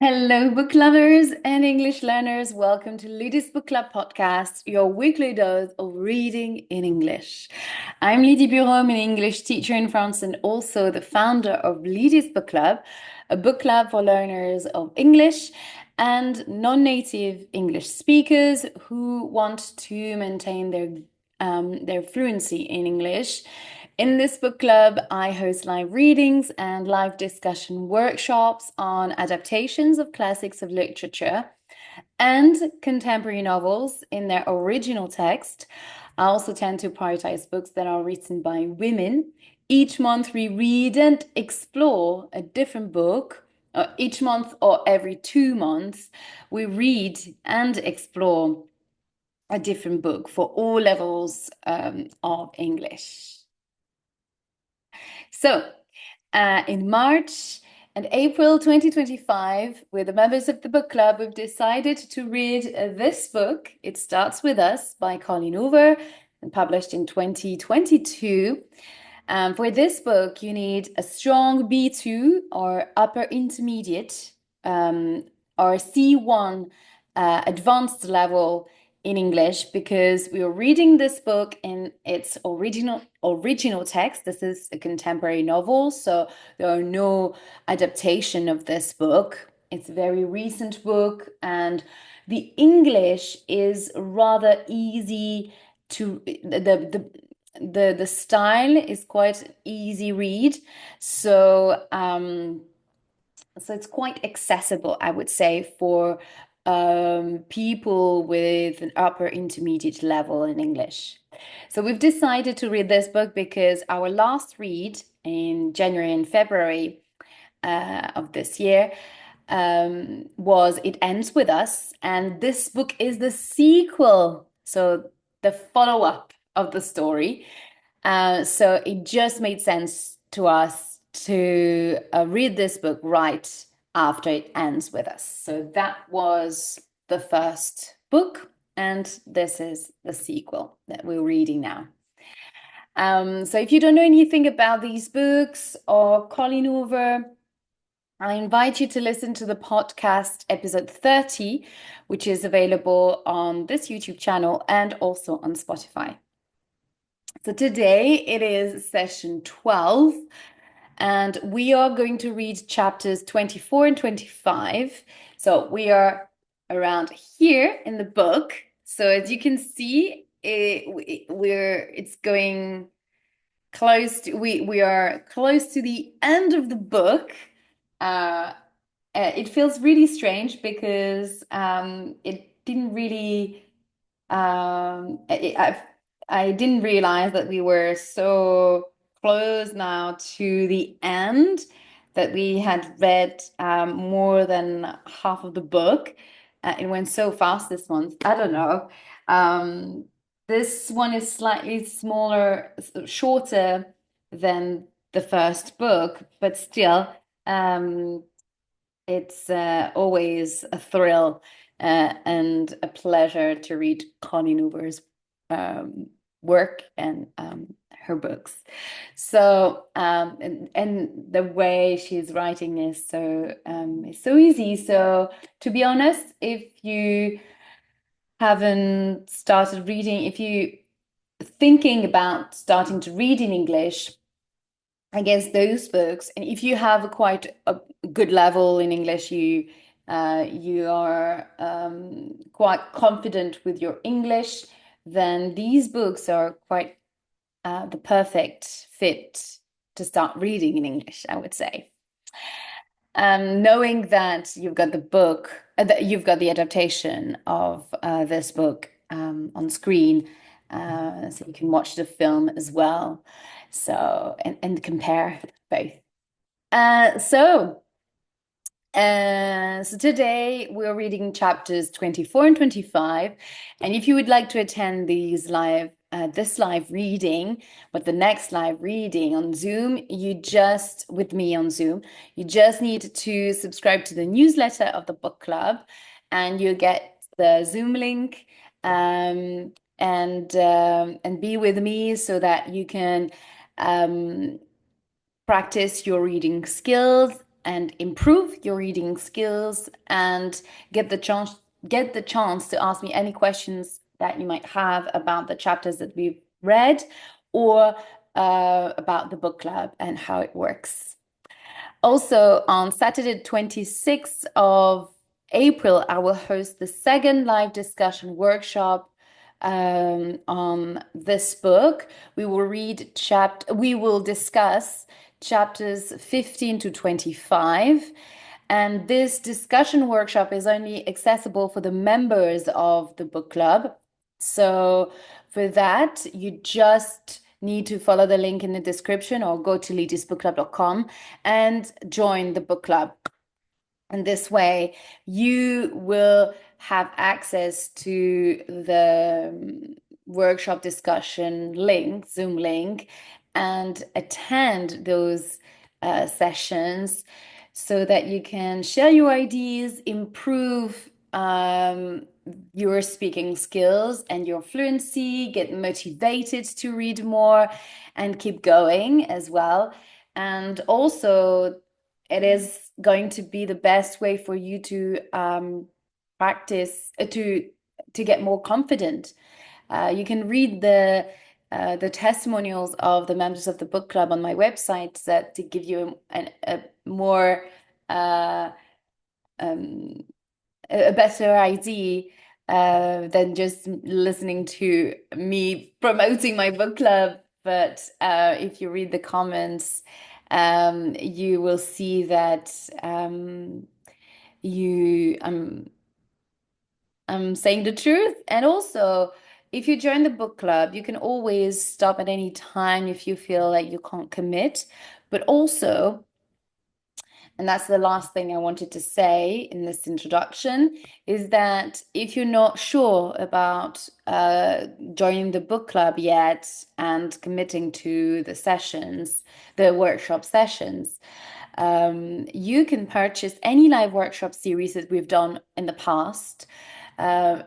Hello, book lovers and English learners. Welcome to Lydia's Book Club podcast, your weekly dose of reading in English. I'm Lydie Bureau, an English teacher in France and also the founder of Lydia's Book Club, a book club for learners of English and non-native English speakers who want to maintain their fluency in English. In this book club, I host live readings and live discussion workshops on adaptations of classics of literature and contemporary novels in their original text. I also tend to prioritize books that are written by women. Each month, we read and explore a different book. Each month or every 2 months, we read and explore a different book for all levels of English. So, in March and April 2025, with the members of the book club, we've decided to read this book. It Starts With Us by Colleen Hoover and published in 2022. For this book, you need a strong B2 or upper intermediate or C1 advanced level in English because we are reading this book in its original text. This is a contemporary novel, so there are no adaptation of this book. It's a very recent book, and the English is rather easy to the style is quite easy read, so so it's quite accessible, I would say, for people with an upper intermediate level in English. So we've decided to read this book because our last read in January and February of this year was It Ends With Us, and this book is the sequel, so the follow-up of the story. So it just made sense to us to read this book right after It Ends With Us. So that was the first book, and this is the sequel that we're reading now. So if you don't know anything about these books or Colleen Hoover, I invite you to listen to the podcast episode 30, which is available on this YouTube channel and also on Spotify. So today it is session 12, and we are going to read chapters 24 and 25. So we are around here in the book. So as you can see, it's going close to we are close to the end of the book. It feels really strange because it didn't really I didn't realize that we were so close now to the end, that we had read more than half of the book. It went so fast this month. I don't know. This one is slightly smaller, shorter than the first book, but still, it's always a thrill and a pleasure to read Colleen Hoover's work and her books. So and the way she's writing is so easy. So to be honest, if you haven't started reading, if you thinking about starting to read in English, I guess those books, and if you have quite a good level in English, you are quite confident with your English, then these books are quite the perfect fit to start reading in English, I would say. Knowing that you've got the book, that you've got the adaptation of this book on screen, so you can watch the film as well. So and compare both. So today we're reading chapters 24 and 25. And if you would like to attend this live reading, but the next live reading on Zoom, with me on Zoom, you just need to subscribe to the newsletter of the book club, and you get the Zoom link and be with me so that you can practice your reading skills and improve your reading skills and get the chance to ask me any questions that you might have about the chapters that we've read or about the book club and how it works. Also, on Saturday, 26th of April, I will host the second live discussion workshop on this book. We will discuss chapters 15 to 25. And this discussion workshop is only accessible for the members of the book club. So for that, you just need to follow the link in the description or go to leadisbookclub.com and join the book club. And this way, you will have access to the workshop discussion link, Zoom link, and attend those sessions so that you can share your ideas, improve your speaking skills and your fluency, get motivated to read more and keep going as well. And also, it is going to be the best way for you to practice to get more confident. You can read the testimonials of the members of the book club on my website that to give you a more a better idea than just listening to me promoting my book club. But if you read the comments, you will see that you I'm saying the truth. And also, if you join the book club, you can always stop at any time if you feel like you can't commit. But also, and that's the last thing I wanted to say in this introduction, is that if you're not sure about joining the book club yet and committing to the sessions, the workshop sessions, you can purchase any live workshop series that we've done in the past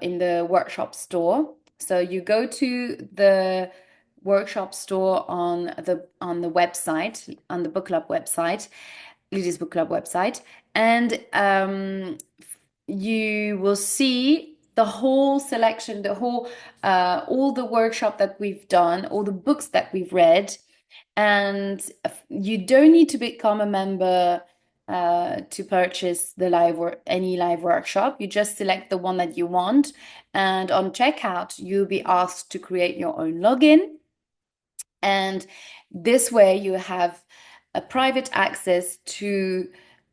in the workshop store. So you go to the workshop store on the website, on the book club website, Ladies Book Club website, and you will see the whole selection, the whole all the workshop that we've done, all the books that we've read, and you don't need to become a member to purchase the any live workshop. You just select the one that you want, and on checkout, you'll be asked to create your own login. And this way you have a private access to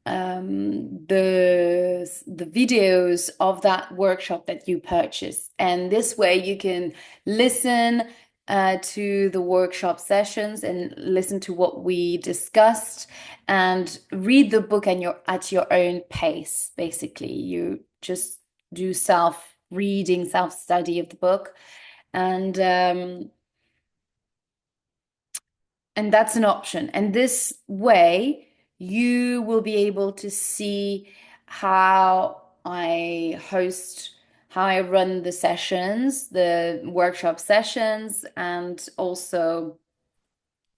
the videos of that workshop that you purchase. And this way you can listen to the workshop sessions and listen to what we discussed and read the book and at your own pace. Basically, you just do self-reading, self-study of the book. And that's an option. And this way, you will be able to see how how I run the sessions, the workshop sessions, and also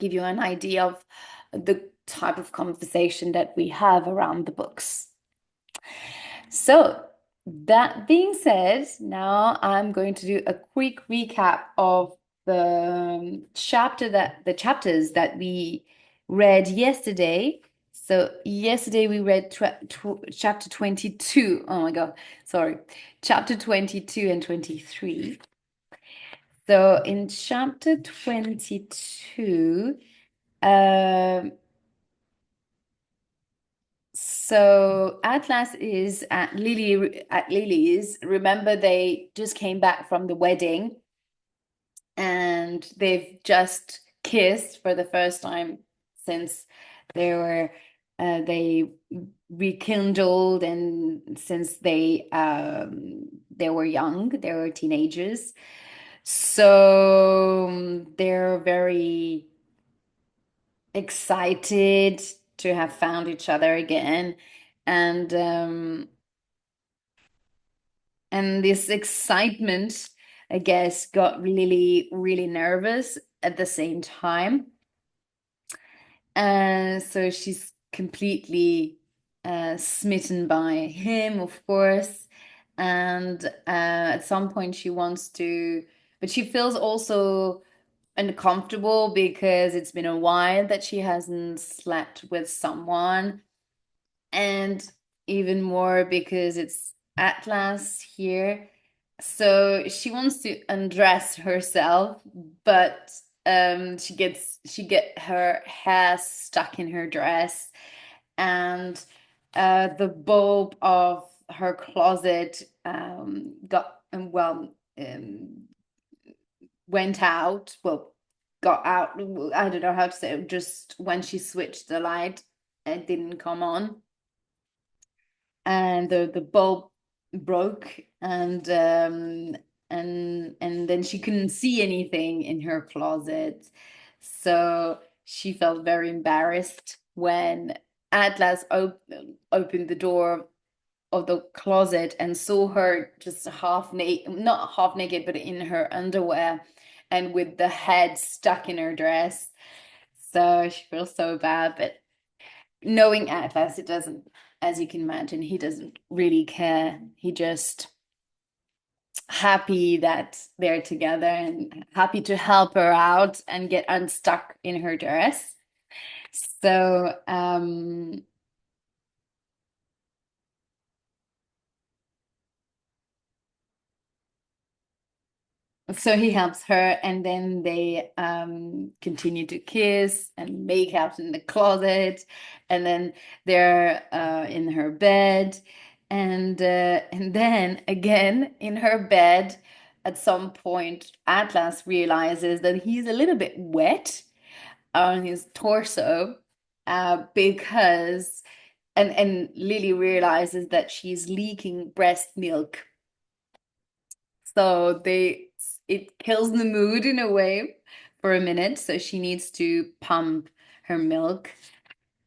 give you an idea of the type of conversation that we have around the books. So, that being said, now I'm going to do a quick recap of the chapters that we read yesterday. So yesterday we read chapter 22. Oh my God, sorry. Chapter 22 and 23. So in chapter 22, so Atlas is at Lily's. Remember, they just came back from the wedding and they've just kissed for the first time since they rekindled and since they were young, they were teenagers. So they're very excited to have found each other again, and this excitement, I guess, got really, really nervous at the same time. And so she's completely smitten by him, of course. And at some point she wants to, but she feels also uncomfortable because it's been a while that she hasn't slept with someone. And even more because it's Atlas here. So she wants to undress herself, but she get her hair stuck in her dress, and the bulb of her closet got went out. Well, got out. I don't know how to say it. Just when she switched the light, it didn't come on, and the bulb broke, and then she couldn't see anything in her closet. So she felt very embarrassed when Atlas opened the door of the closet and saw her just half naked, not half naked, but in her underwear and with the head stuck in her dress. So she feels so bad, but knowing Atlas, it doesn't, as you can imagine, he doesn't really care. He just happy that they're together and happy to help her out and get unstuck in her dress. So, so he helps her, and then they continue to kiss and make out in the closet, and then they're in her bed, and then again in her bed. At some point, Atlas realizes that he's a little bit wet on his torso, because and Lily realizes that she's leaking breast milk. So it kills the mood in a way for a minute. So she needs to pump her milk.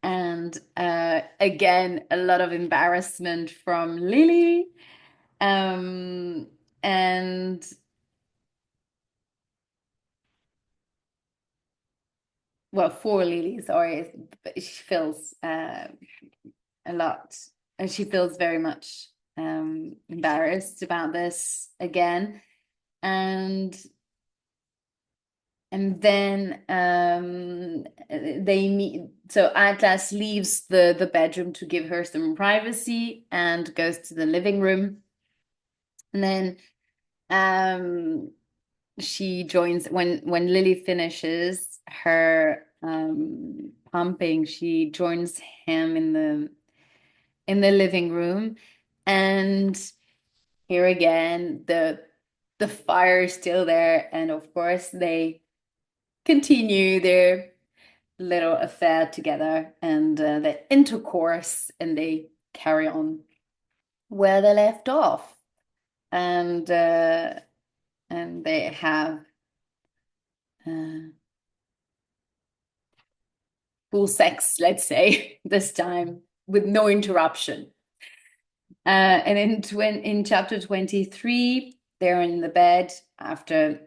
And again, a lot of embarrassment from Lily. Um, and well, for Lily, sorry, but she feels a lot, and she feels very much embarrassed about this again. And then they meet. So Atlas leaves the bedroom to give her some privacy and goes to the living room. And then she joins when Lily finishes her pumping. She joins him in the living room, and here again the fire is still there, and of course they continue their little affair together and their intercourse, and they carry on where they left off, and they have uh, full sex, let's say, this time with no interruption. And in chapter 23, they're in the bed after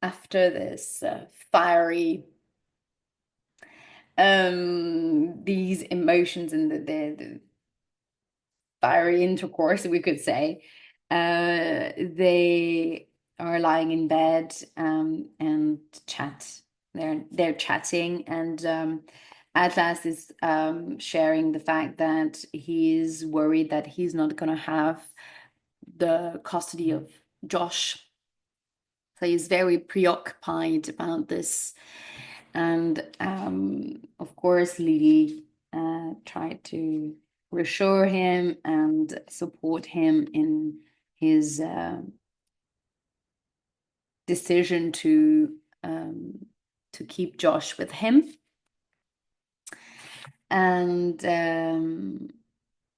this fiery these emotions and the fiery intercourse, we could say. They are lying in bed and chat. They're chatting, and Atlas is sharing the fact that he's worried that he's not gonna have the custody of Josh. So he's very preoccupied about this. And of course, Lily tried to reassure him and support him in his decision to keep Josh with him. And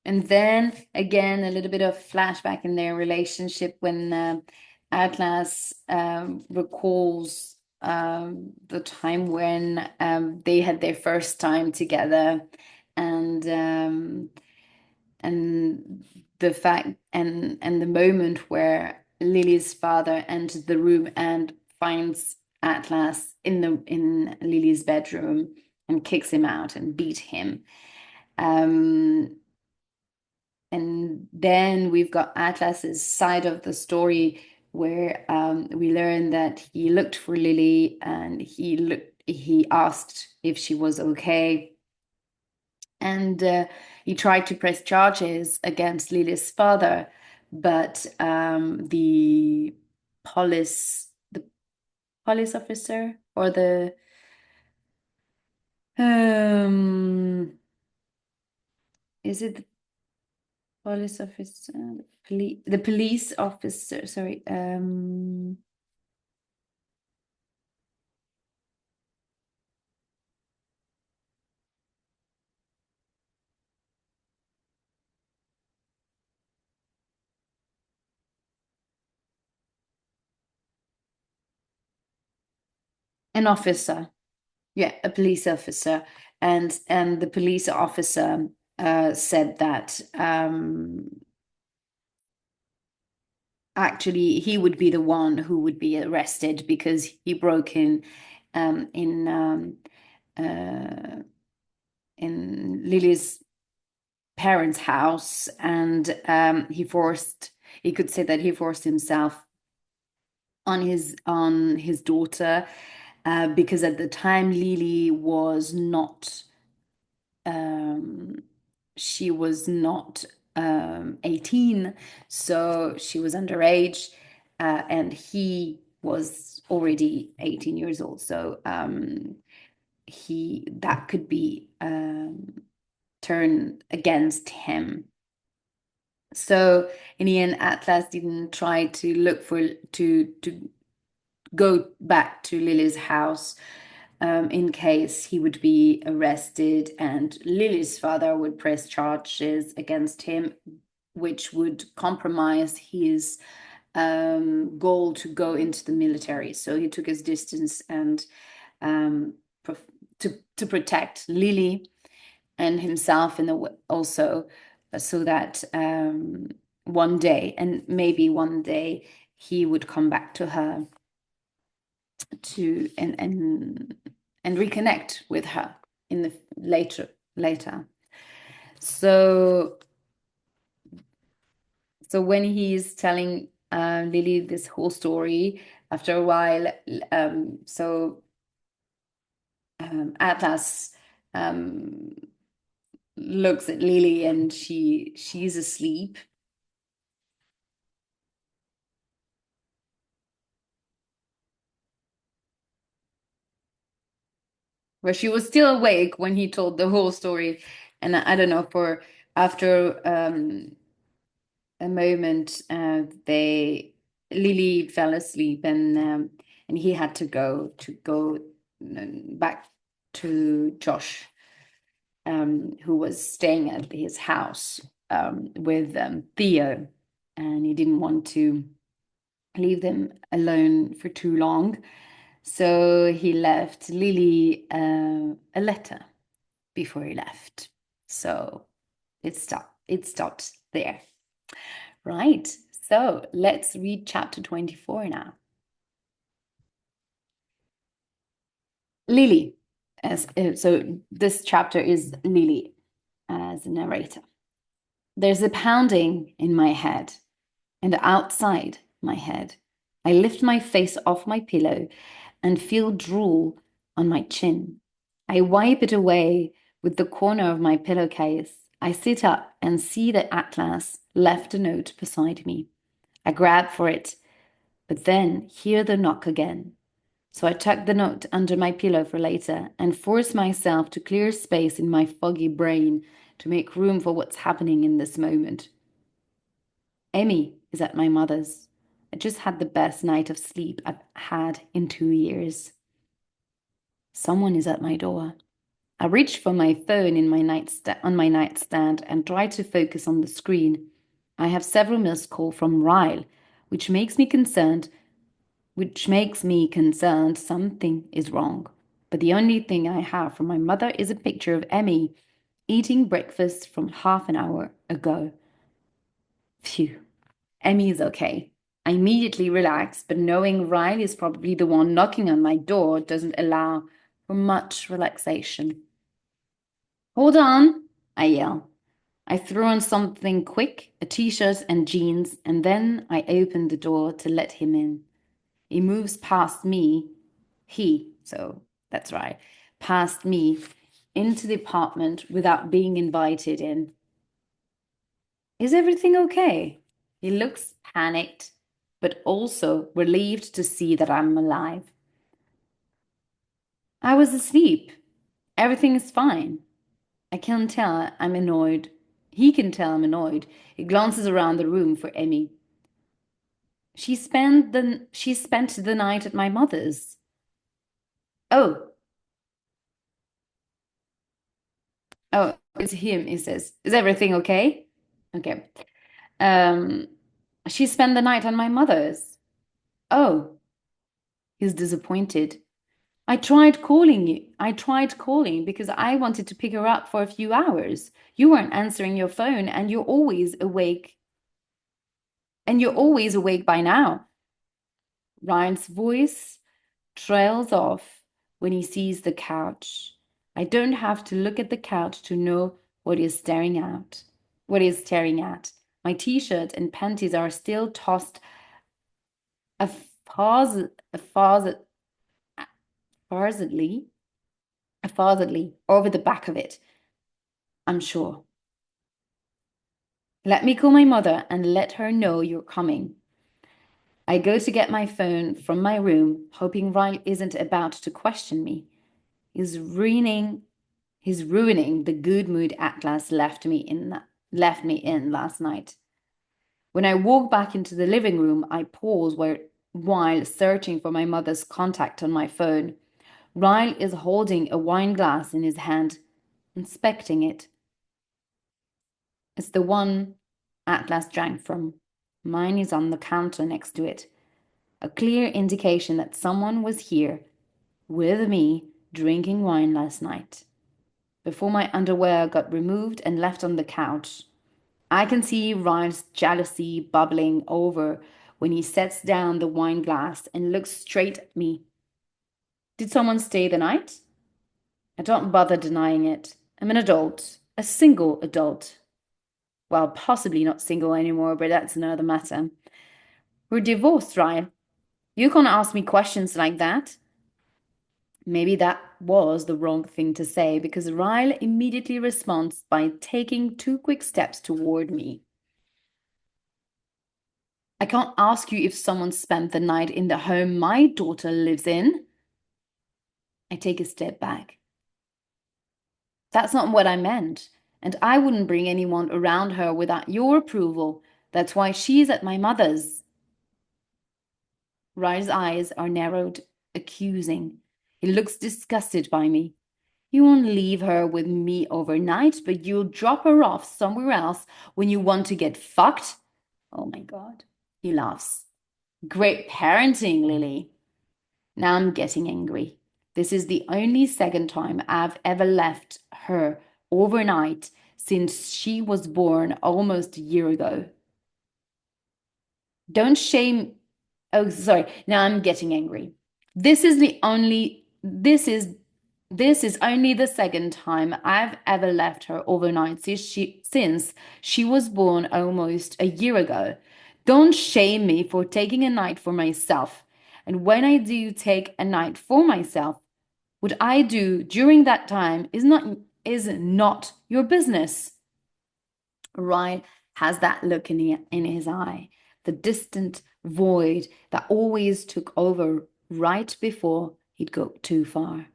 then again, a little bit of flashback in their relationship when Atlas recalls the time when they had their first time together, and and the fact and the moment where Lily's father enters the room and finds Atlas in Lily's bedroom, and kicks him out and beat him. Um, and then we've got Atlas's side of the story where we learn that he looked for Lily and he asked if she was okay. And he tried to press charges against Lily's father, but the police officer or the um is it the police officer, the police officer, sorry, an officer. Yeah, a police officer. And the police officer said that actually he would be the one who would be arrested because he broke uh, in Lily's parents' house, and he could say that he forced himself on his daughter because at the time Lily was not she was not 18, so she was underage, and he was already 18 years old. So he that could be turned against him. So in the end, Atlas didn't try to look for to go back to Lily's house in case he would be arrested, and Lily's father would press charges against him, which would compromise his goal to go into the military. So he took his distance and to protect Lily and himself, and also so that one day, and maybe one day, he would come back to her to and reconnect with her in the later. So when he's telling Lily this whole story, after a while, Atlas looks at Lily and she's asleep. Where she was still awake when he told the whole story. And I don't know, for after a moment, Lily fell asleep, and he had to go back to Josh, who was staying at his house with Theo, and he didn't want to leave them alone for too long. So he left Lily a letter before he left. So it stopped there. Right. So let's read chapter 24 now. Lily. So this chapter is Lily as a narrator. There's a pounding in my head and outside my head. I lift my face off my pillow and feel drool on my chin. I wipe it away with the corner of my pillowcase. I sit up and see that Atlas left a note beside me. I grab for it, but then hear the knock again. So I tuck the note under my pillow for later and force myself to clear space in my foggy brain to make room for what's happening in this moment. Emmy is at my mother's. I just had the best night of sleep I've had in 2 years. Someone is at my door. I reach for my phone on my nightstand and try to focus on the screen. I have several missed calls from Ryle, which makes me concerned something is wrong. But the only thing I have from my mother is a picture of Emmy eating breakfast from half an hour ago. Phew. Emmy is okay. I immediately relax, but knowing Ryle is probably the one knocking on my door doesn't allow for much relaxation. Hold on, I yell. I threw on something quick, a t-shirt and jeans, and then I opened the door to let him in. He moves past me. So that's right, past me into the apartment without being invited in. Is everything okay? He looks panicked, but also relieved to see that I'm alive. I was asleep. Everything is fine. I can tell I'm annoyed. He can tell I'm annoyed. He glances around the room for Emmy. She spent the night at my mother's. Oh, oh, it's him, he says. Is everything okay? Okay. Um, she spent the night on my mother's. Oh, he's disappointed. I tried calling you. I tried calling because I wanted to pick her up for a few hours. You weren't answering your phone and you're always awake. And you're always awake by now. Ryan's voice trails off when he sees the couch. I don't have to look at the couch to know what he's staring at. What he's staring at. My t-shirt and panties are still tossed affaz- affazedly over the back of it, I'm sure. Let me call my mother and let her know you're coming. I go to get my phone from my room, hoping Ryan isn't about to question me. He's ruining He's ruining the good mood Atlas left me in last night. When I walk back into the living room, I pause while searching for my mother's contact on my phone. Ryle is holding a wine glass in his hand, inspecting it. It's the one Atlas drank from. Mine is on the counter next to it. A clear indication that someone was here with me drinking wine last night. Before my underwear got removed and left on the couch, I can see Ryan's jealousy bubbling over when he sets down the wine glass and looks straight at me. Did someone stay the night? I don't bother denying it. I'm an adult, a single adult. Well, possibly not single anymore, but that's another matter. We're divorced, Ryan. You can't ask me questions like that. Maybe that was the wrong thing to say because Ryle immediately responds by taking two quick steps toward me. I can't ask you if someone spent the night in the home my daughter lives in. I take a step back. That's not what I meant. And I wouldn't bring anyone around her without your approval. That's why she's at my mother's. Ryle's eyes are narrowed, accusing. He looks disgusted by me. You won't leave her with me overnight, but you'll drop her off somewhere else when you want to get fucked? Oh my God. He laughs. Great parenting, Lily. Now I'm getting angry. This is the only second time I've ever left her overnight since she was born almost a year ago. Don't shame. Oh, sorry. Now I'm getting angry. This is the only. This is only the second time I've ever left her overnight since she was born almost a year ago. Don't shame me for taking a night for myself. And when I do take a night for myself, what I do during that time is not your business. Ryan has that look in his eye, the distant void that always took over right before he'd go too far.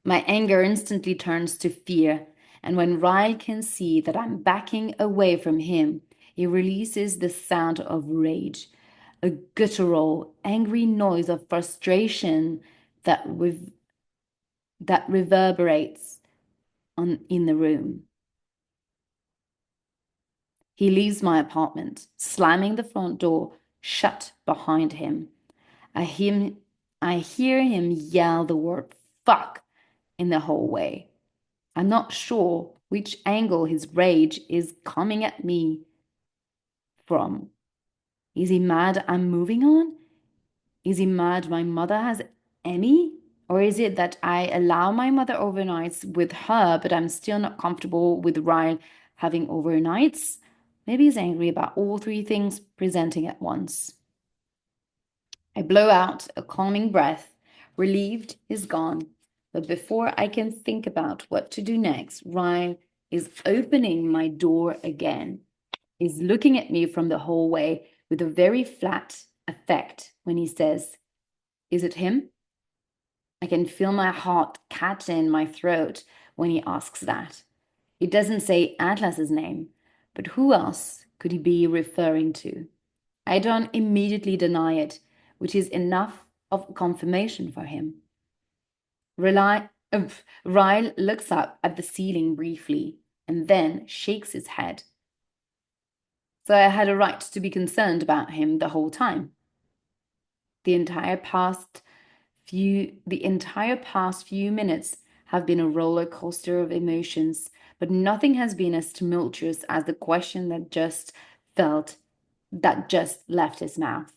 My anger instantly turns to fear, and when Ryle can see that I'm backing away from him, he releases the sound of rage, a guttural, angry noise of frustration that reverberates in the room. He leaves my apartment, slamming the front door shut behind him. I hear, I hear him yell the word fuck in the hallway. I'm not sure which angle his rage is coming at me from. Is he mad I'm moving on? Is he mad my mother has Emmy? Or is it that I allow my mother overnights with her, but I'm still not comfortable with Ryan having overnights? Maybe he's angry about all three things presenting at once. I blow out a calming breath, relieved he's gone. But before I can think about what to do next, Ryan is opening my door again. He's looking at me from the hallway with a very flat affect when he says, "Is it him?" I can feel my heart catch in my throat when he asks that. He doesn't say Atlas's name, but who else could he be referring to? I don't immediately deny it, which is enough of confirmation for him. Ryle looks up at the ceiling briefly and then shakes his head. So I had a right to be concerned about him the whole time. The entire past few minutes have been a roller coaster of emotions, but nothing has been as tumultuous as the question that just left his mouth.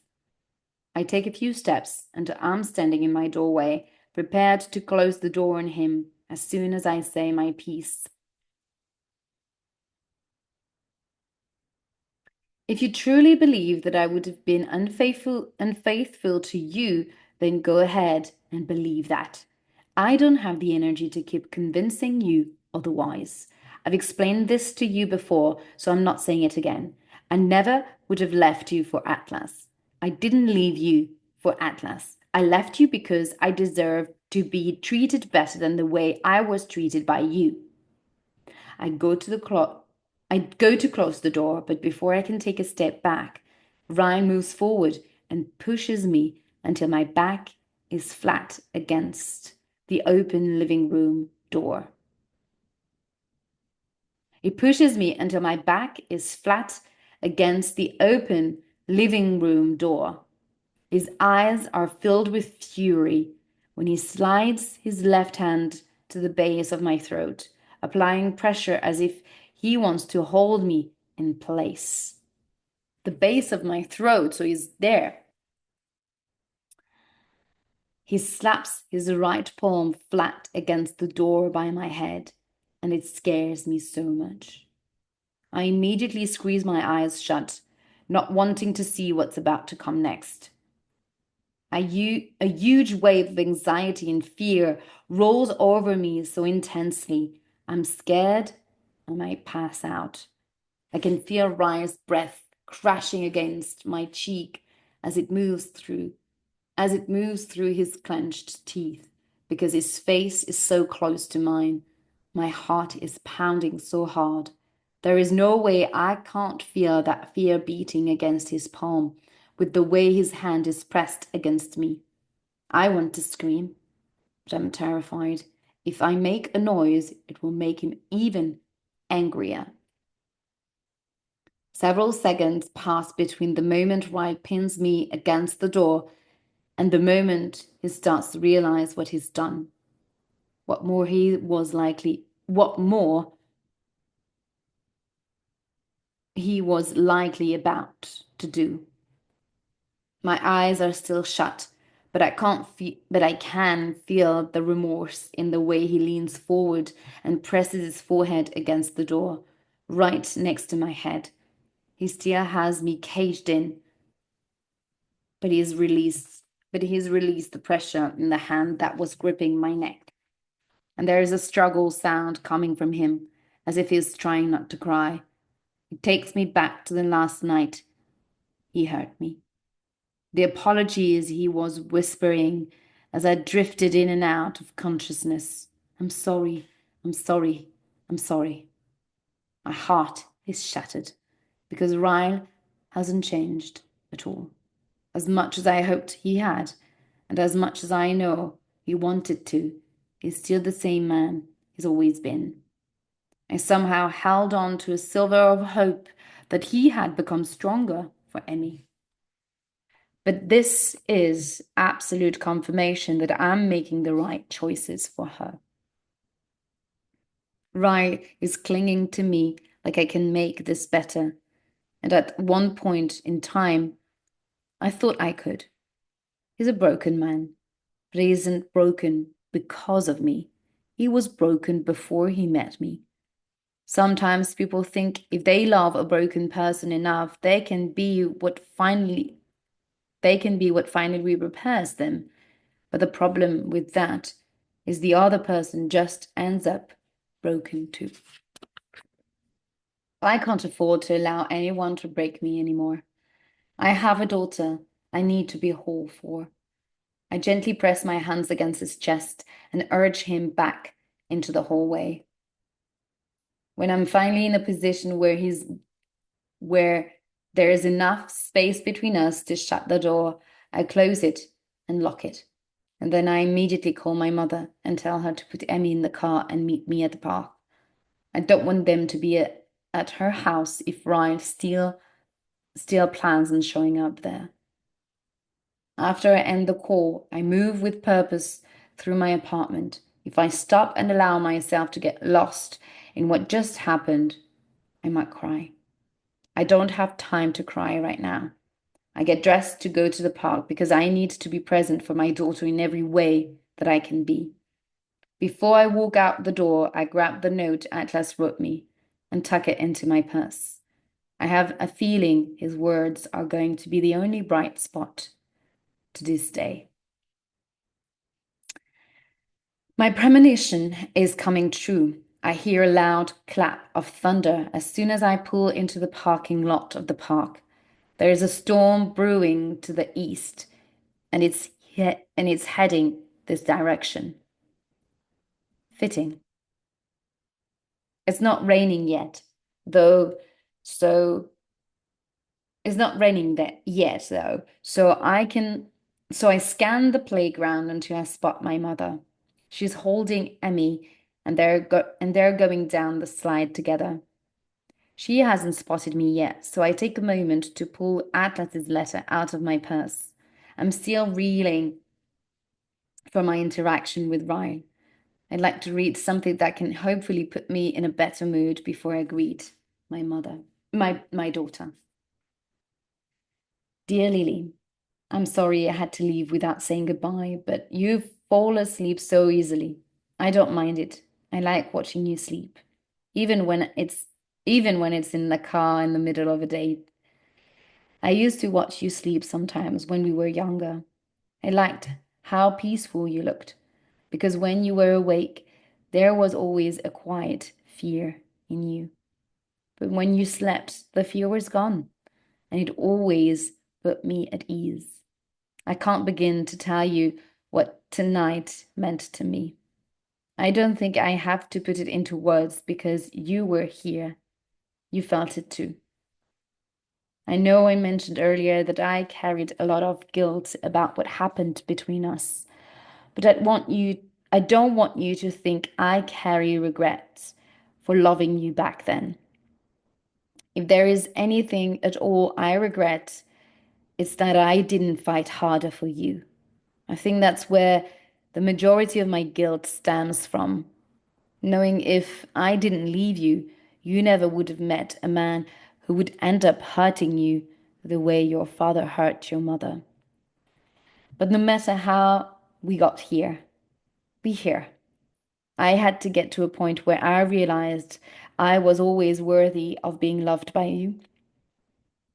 I take a few steps and I'm standing in my doorway, prepared to close the door on him as soon as I say my piece. If you truly believe that I would have been unfaithful to you, then go ahead and believe that. I don't have the energy to keep convincing you otherwise. I've explained this to you before, so I'm not saying it again. I never would have left you for Atlas. I didn't leave you for Atlas. I left you because I deserved to be treated better than the way I was treated by you. I go to the clock. I go to close the door, but before I can take a step back, Ryan moves forward and pushes me until my back is flat against the open living room door. He pushes me until my back is flat against the open living room door. His eyes are filled with fury when he slides his left hand to the base of my throat, applying pressure as if he wants to hold me in place. The base of my throat, so he's there. He slaps his right palm flat against the door by my head, and it scares me so much. I immediately squeeze my eyes shut, not wanting to see what's about to come next. A huge wave of anxiety and fear rolls over me so intensely. I'm scared I might pass out. I can feel Ryan's breath crashing against my cheek as it moves through his clenched teeth, because his face is so close to mine. My heart is pounding so hard. There is no way I can't feel that fear beating against his palm with the way his hand is pressed against me. I want to scream, but I'm terrified. If I make a noise, it will make him even angrier. Several seconds pass between the moment Ryan pins me against the door and the moment he starts to realize what he's done. What more he was likely about to do. My eyes are still shut, but I can feel the remorse in the way he leans forward and presses his forehead against the door, right next to my head. He still has me caged in, but he's released the pressure in the hand that was gripping my neck. And there is a struggle sound coming from him, as if he's trying not to cry. It takes me back to the last night he hurt me. The apologies he was whispering as I drifted in and out of consciousness. I'm sorry, I'm sorry, I'm sorry. My heart is shattered because Ryle hasn't changed at all. As much as I hoped he had, and as much as I know he wanted to, he's still the same man he's always been. I somehow held on to a sliver of hope that he had become stronger for Emmy. But this is absolute confirmation that I'm making the right choices for her. Ryle is clinging to me like I can make this better. And at one point in time, I thought I could. He's a broken man. but he isn't broken because of me. He was broken before he met me. Sometimes people think if they love a broken person enough, they can be what finally repairs them. But the problem with that is the other person just ends up broken too. I can't afford to allow anyone to break me anymore. I have a daughter I need to be whole for. I gently press my hands against his chest and urge him back into the hallway. When I'm finally in a position where there is enough space between us to shut the door, I close it and lock it. And then I immediately call my mother and tell her to put Emmy in the car and meet me at the park. I don't want them to be at her house if Ryan still plans on showing up there. After I end the call, I move with purpose through my apartment. If I stop and allow myself to get lost in what just happened, I might cry. I don't have time to cry right now. I get dressed to go to the park because I need to be present for my daughter in every way that I can be. Before I walk out the door, I grab the note Atlas wrote me and tuck it into my purse. I have a feeling his words are going to be the only bright spot to this day. My premonition is coming true. I hear a loud clap of thunder as soon as I pull into the parking lot of the park. There is a storm brewing to the east, and it's heading this direction. Fitting. It's not raining yet, though, so it's not raining that yet, though. So I scan the playground until I spot my mother. She's holding Emmy, and they're going down the slide together. She hasn't spotted me yet, so I take a moment to pull Atlas's letter out of my purse. I'm still reeling from my interaction with Ryan. I'd like to read something that can hopefully put me in a better mood before I greet my daughter. Dear Lily, I'm sorry I had to leave without saying goodbye, but you fall asleep so easily. I don't mind it. I like watching you sleep, even when it's even when it's in the car in the middle of a day. I used to watch you sleep sometimes when we were younger. I liked how peaceful you looked, because when you were awake, there was always a quiet fear in you. But when you slept, the fear was gone, and it always put me at ease. I can't begin to tell you what tonight meant to me. I don't think I have to put it into words because you were here. You felt it too. I know I mentioned earlier that I carried a lot of guilt about what happened between us, but I don't want you to think I carry regrets for loving you back then. If there is anything at all I regret, it's that I didn't fight harder for you. I think that's where the majority of my guilt stems from. Knowing if I didn't leave you, you never would have met a man who would end up hurting you the way your father hurt your mother. But no matter how we got here, we're here. I had to get to a point where I realized I was always worthy of being loved by you.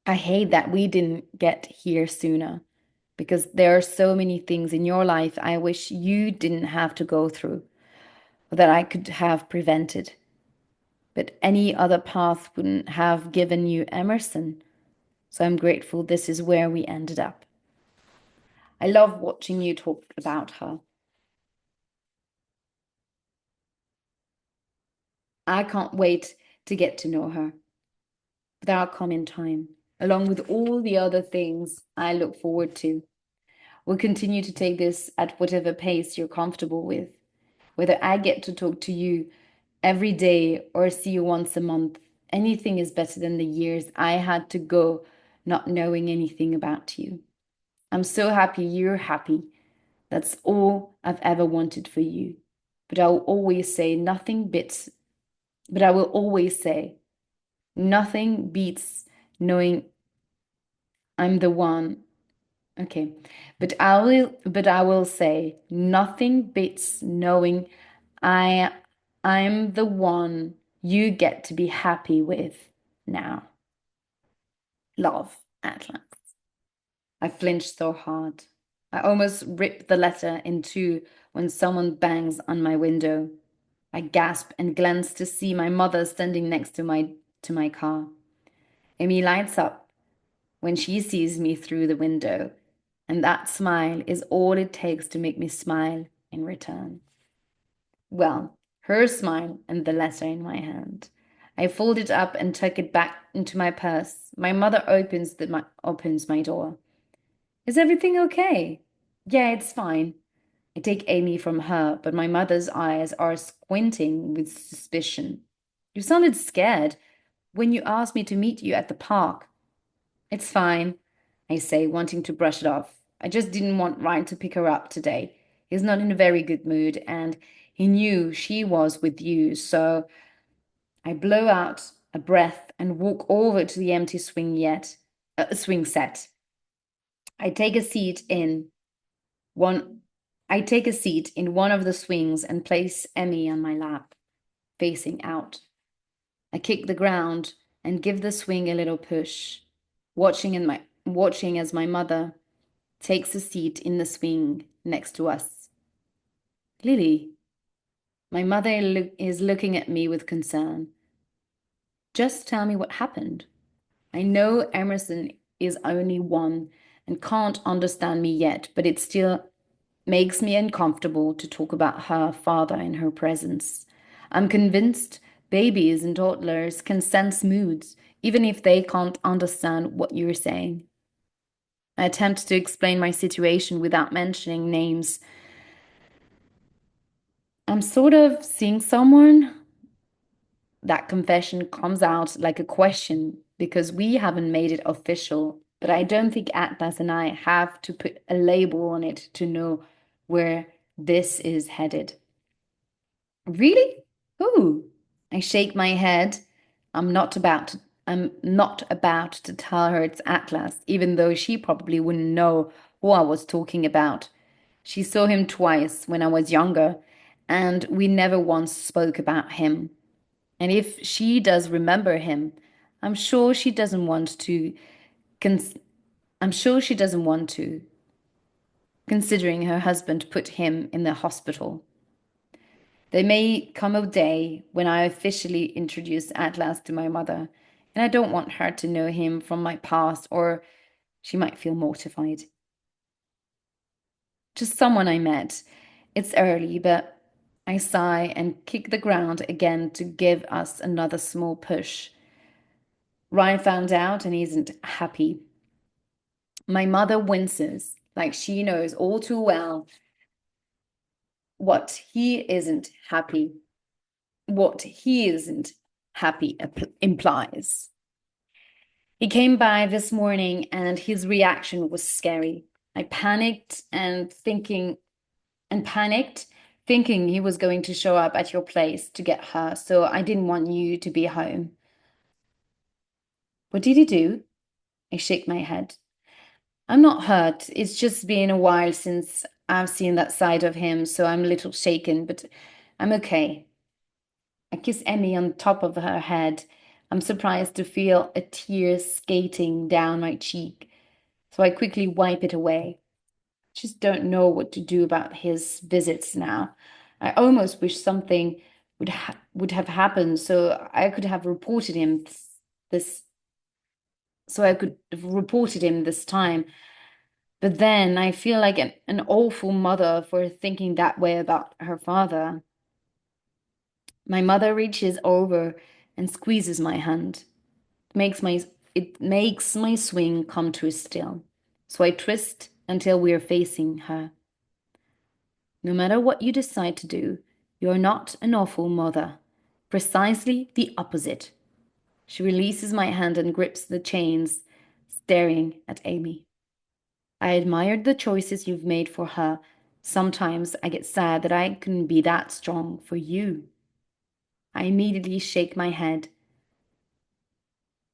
I hate that we didn't get here sooner because there are so many things in your life I wish you didn't have to go through or that I could have prevented. But any other path wouldn't have given you Emerson. So I'm grateful this is where we ended up. I love watching you talk about her. I can't wait to get to know her. But that'll come in time, along with all the other things I look forward to. We'll continue to take this at whatever pace you're comfortable with. Whether I get to talk to you every day or see you once a month, anything is better than the years I had to go not knowing anything about you. I'm so happy you're happy. That's all I've ever wanted for you. But I will always say nothing beats knowing I'm the one Okay. But I will say nothing beats knowing I I'm the one you get to be happy with now. Love, Atlas. I flinched so hard. I almost ripped the letter in two when someone bangs on my window. I gasp and glance to see my mother standing next to my car. Amy lights up when she sees me through the window, and that smile is all it takes to make me smile in return. Well, her smile and the letter in my hand. I fold it up and tuck it back into my purse. My mother opens my door. Is everything okay? Yeah, it's fine. I take Amy from her, but my mother's eyes are squinting with suspicion. You sounded scared when you asked me to meet you at the park. It's fine, I say, wanting to brush it off. I just didn't want Ryan to pick her up today. He's not in a very good mood, and he knew she was with you, so I blow out a breath and walk over to the empty swing set. I take a seat in one I take a seat in one of the swings and place Emmy on my lap, facing out. I kick the ground and give the swing a little push, watching as my mother takes a seat in the swing next to us. Lily, my mother is looking at me with concern. Just tell me what happened. I know Emerson is only one and can't understand me yet, but it still makes me uncomfortable to talk about her father in her presence. I'm convinced babies and toddlers can sense moods, even if they can't understand what you're saying. I attempt to explain my situation without mentioning names. I'm sort of seeing someone. That confession comes out like a question because we haven't made it official. But I don't think Atlas and I have to put a label on it to know where this is headed. Really? Who? I shake my head. I'm not about to tell her it's Atlas, even though she probably wouldn't know who I was talking about. She saw him twice when I was younger, and we never once spoke about him. And if she does remember him, I'm sure she doesn't want to. Cons- I'm sure she doesn't want to, considering her husband put him in the hospital. There may come a day when I officially introduce Atlas to my mother, and I don't want her to know him from my past, or she might feel mortified. Just someone I met. It's early, but I sigh and kick the ground again to give us another small push. Ryan found out and isn't happy. My mother winces, like she knows all too well what he isn't happy, what he isn't happy implies. He came by this morning and his reaction was scary. I panicked, thinking he was going to show up at your place to get her, so I didn't want you to be home. What did he do? I shake my head. I'm not hurt. It's just been a while since I've seen that side of him, so I'm a little shaken, but I'm okay. I kiss Emmy on top of her head. I'm surprised to feel a tear skating down my cheek, so I quickly wipe it away. Just don't know what to do about his visits now. I almost wish something would have happened so I could have reported him this so I could have reported him this time. But then I feel like an awful mother for thinking that way about her father. My mother reaches over and squeezes my hand. It makes my swing come to a still. So I twist until we are facing her. No matter what you decide to do, you're not an awful mother. Precisely the opposite. She releases my hand and grips the chains, staring at Amy. I admired the choices you've made for her. Sometimes I get sad that I couldn't be that strong for you. I immediately shake my head.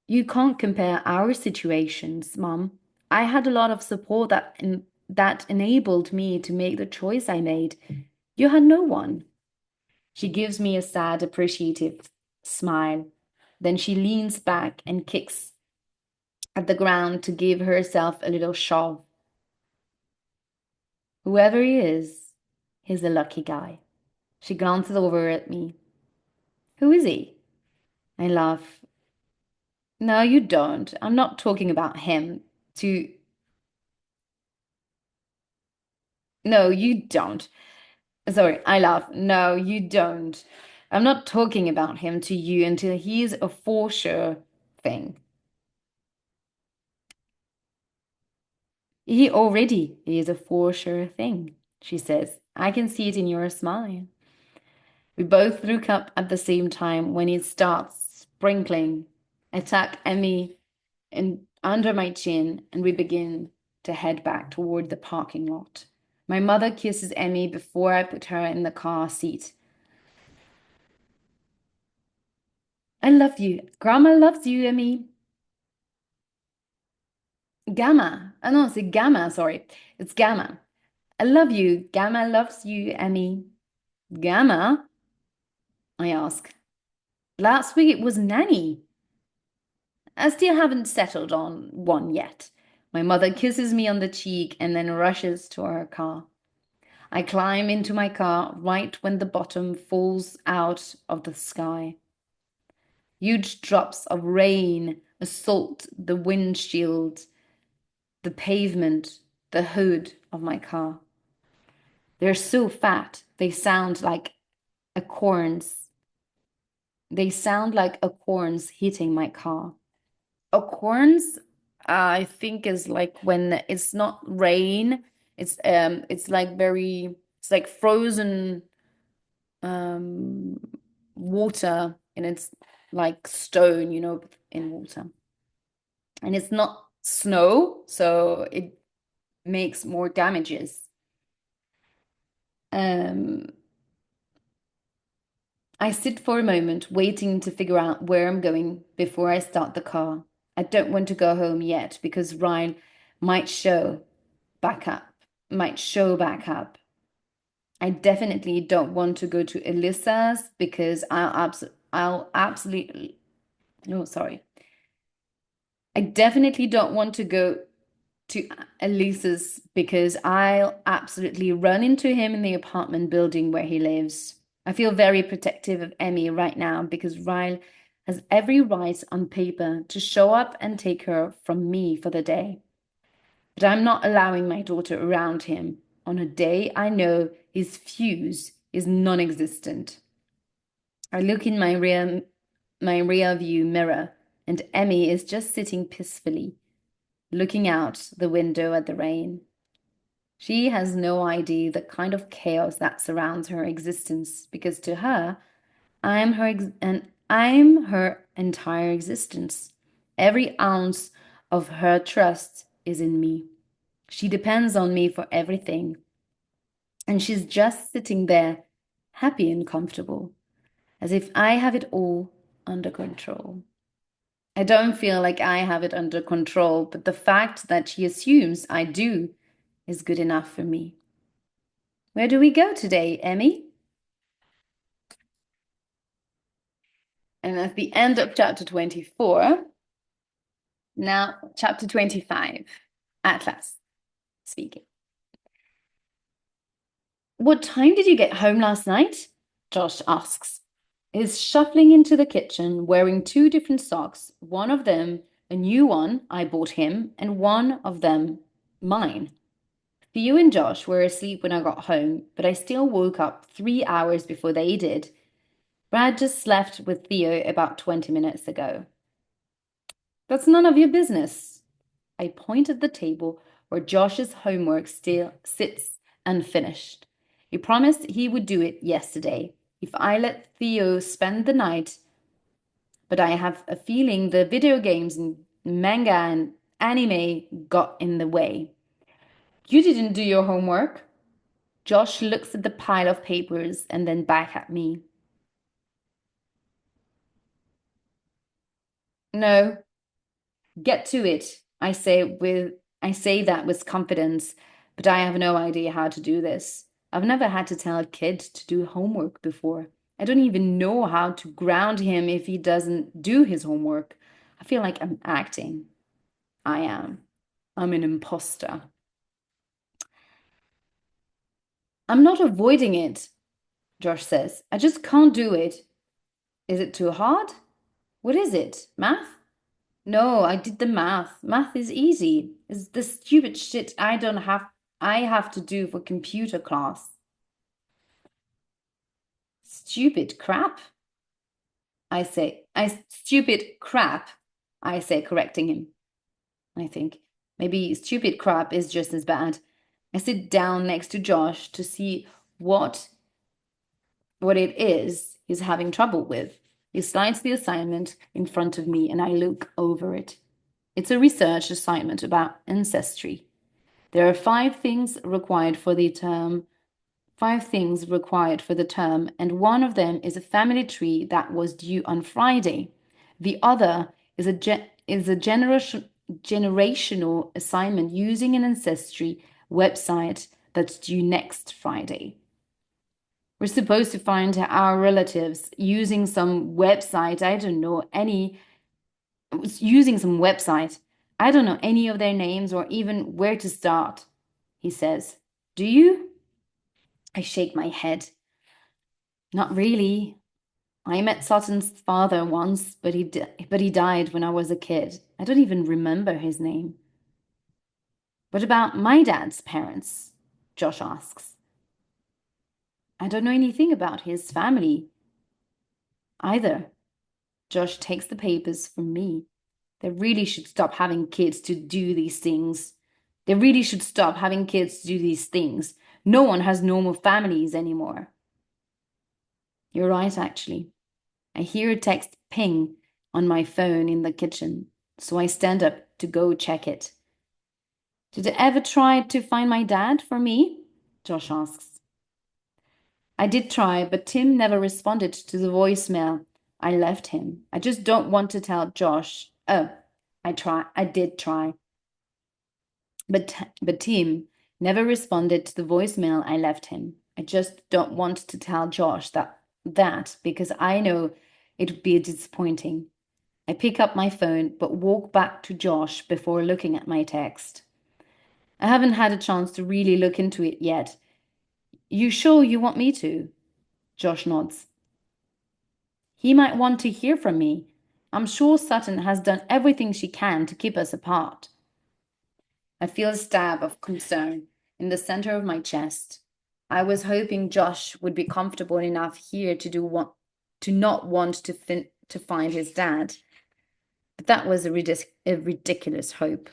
You can't compare our situations, Mom. I had a lot of support that enabled me to make the choice I made. You had no one. She gives me a sad, appreciative smile. Then she leans back and kicks at the ground to give herself a little shove. Whoever he is, he's a lucky guy. She glances over at me. Who is he? I laugh. No, you don't. I'm not talking about him. To No, you don't. Sorry, I laugh. No, you don't. I'm not talking about him to you until he's a for sure thing. He already is a for sure thing, she says. I can see it in your smile. We both look up at the same time when it starts sprinkling. I tuck Emmy in under my chin and we begin to head back toward the parking lot. My mother kisses Emmy before I put her in the car seat. I love you. Grandma loves you, Emmy. Gamma. Oh no, c'est Gamma, sorry. It's Gamma. I love you. Gamma loves you, Emmy. Gamma? I ask. Last week it was Nanny. I still haven't settled on one yet. My mother kisses me on the cheek and then rushes to her car. I climb into my car right when the bottom falls out of the sky. Huge drops of rain assault the windshield, the pavement, the hood of my car. They're so fat, they sound like acorns. They sound like acorns hitting my car. Acorns, I think is like when it's not rain, it's like very it's like frozen um water and it's like stone, in water. And it's not snow, so it makes more damages. Um I sit for a moment, waiting to figure out where I'm going before I start the car. I don't want to go home yet because Ryan might show back up, might show back up. I definitely don't want to go to Elissa's because I'll absolutely, no, sorry. I definitely don't want to go to Elisa's because I'll absolutely run into him in the apartment building where he lives. I feel very protective of Emmy right now because Ryle has every right on paper to show up and take her from me for the day. But I'm not allowing my daughter around him on a day I know his fuse is non-existent. I look in my rear view mirror and Emmy is just sitting peacefully looking out the window at the rain. She has no idea the kind of chaos that surrounds her existence because to her, I'm her entire existence. Every ounce of her trust is in me. She depends on me for everything. And she's just sitting there, happy and comfortable, as if I have it all under control. I don't feel like I have it under control, but the fact that she assumes I do is good enough for me. Where do we go today, Emmy? And at the end of chapter 24, now chapter 25, Atlas speaking. What time did you get home last night? Josh asks. He's shuffling into the kitchen wearing two different socks, one of them a new one I bought him, and one of them mine. Theo and Josh were asleep when I got home, but I still woke up 3 hours before they did. Brad just left with Theo about 20 minutes ago. That's none of your business. I point at the table where Josh's homework still sits unfinished. He promised he would do it yesterday if I let Theo spend the night, but I have a feeling the video games and manga and anime got in the way. You didn't do your homework. Josh looks at the pile of papers and then back at me. No, get to it, I say with I say that with confidence, but I have no idea how to do this. I've never had to tell a kid to do homework before. I don't even know how to ground him if he doesn't do his homework. I feel like I'm acting. I am. I'm an imposter. I'm not avoiding it, Josh says. I just can't do it. Is it too hard? What is it? Math? No, I did the math. Math is easy. It's the stupid shit I have to do for computer class. Stupid crap, I say. Stupid crap, I say, correcting him. I think maybe stupid crap is just as bad. I sit down next to Josh to see what it is he's having trouble with. He slides the assignment in front of me and I look over it. It's a research assignment about ancestry. There are five things required for the term, and one of them is a family tree that was due on Friday. The other is a generational assignment using an ancestry website that's due next Friday. We're supposed to find our relatives using some website. Using some website. I don't know any of their names or even where to start, he says. Do you? I shake my head. Not really. I met Sutton's father once, but he died when I was a kid. I don't even remember his name. What about my dad's parents? Josh asks. I don't know anything about his family either. Josh takes the papers from me. They really should stop having kids to do these things. They really should stop having kids to do these things. No one has normal families anymore. You're right, actually. I hear a text ping on my phone in the kitchen, so I stand up to go check it. Did I ever try to find my dad for me? Josh asks. I did try, but Tim never responded to the voicemail I left him. I just don't want to tell Josh. Oh, I did try. But Tim never responded to the voicemail I left him. I just don't want to tell Josh that because I know it would be disappointing. I pick up my phone but walk back to Josh before looking at my text. I haven't had a chance to really look into it yet. You sure you want me to? Josh nods. He might want to hear from me. I'm sure Sutton has done everything she can to keep us apart. I feel a stab of concern in the center of my chest. I was hoping Josh would be comfortable enough here to not want to find his dad. But that was a ridiculous hope.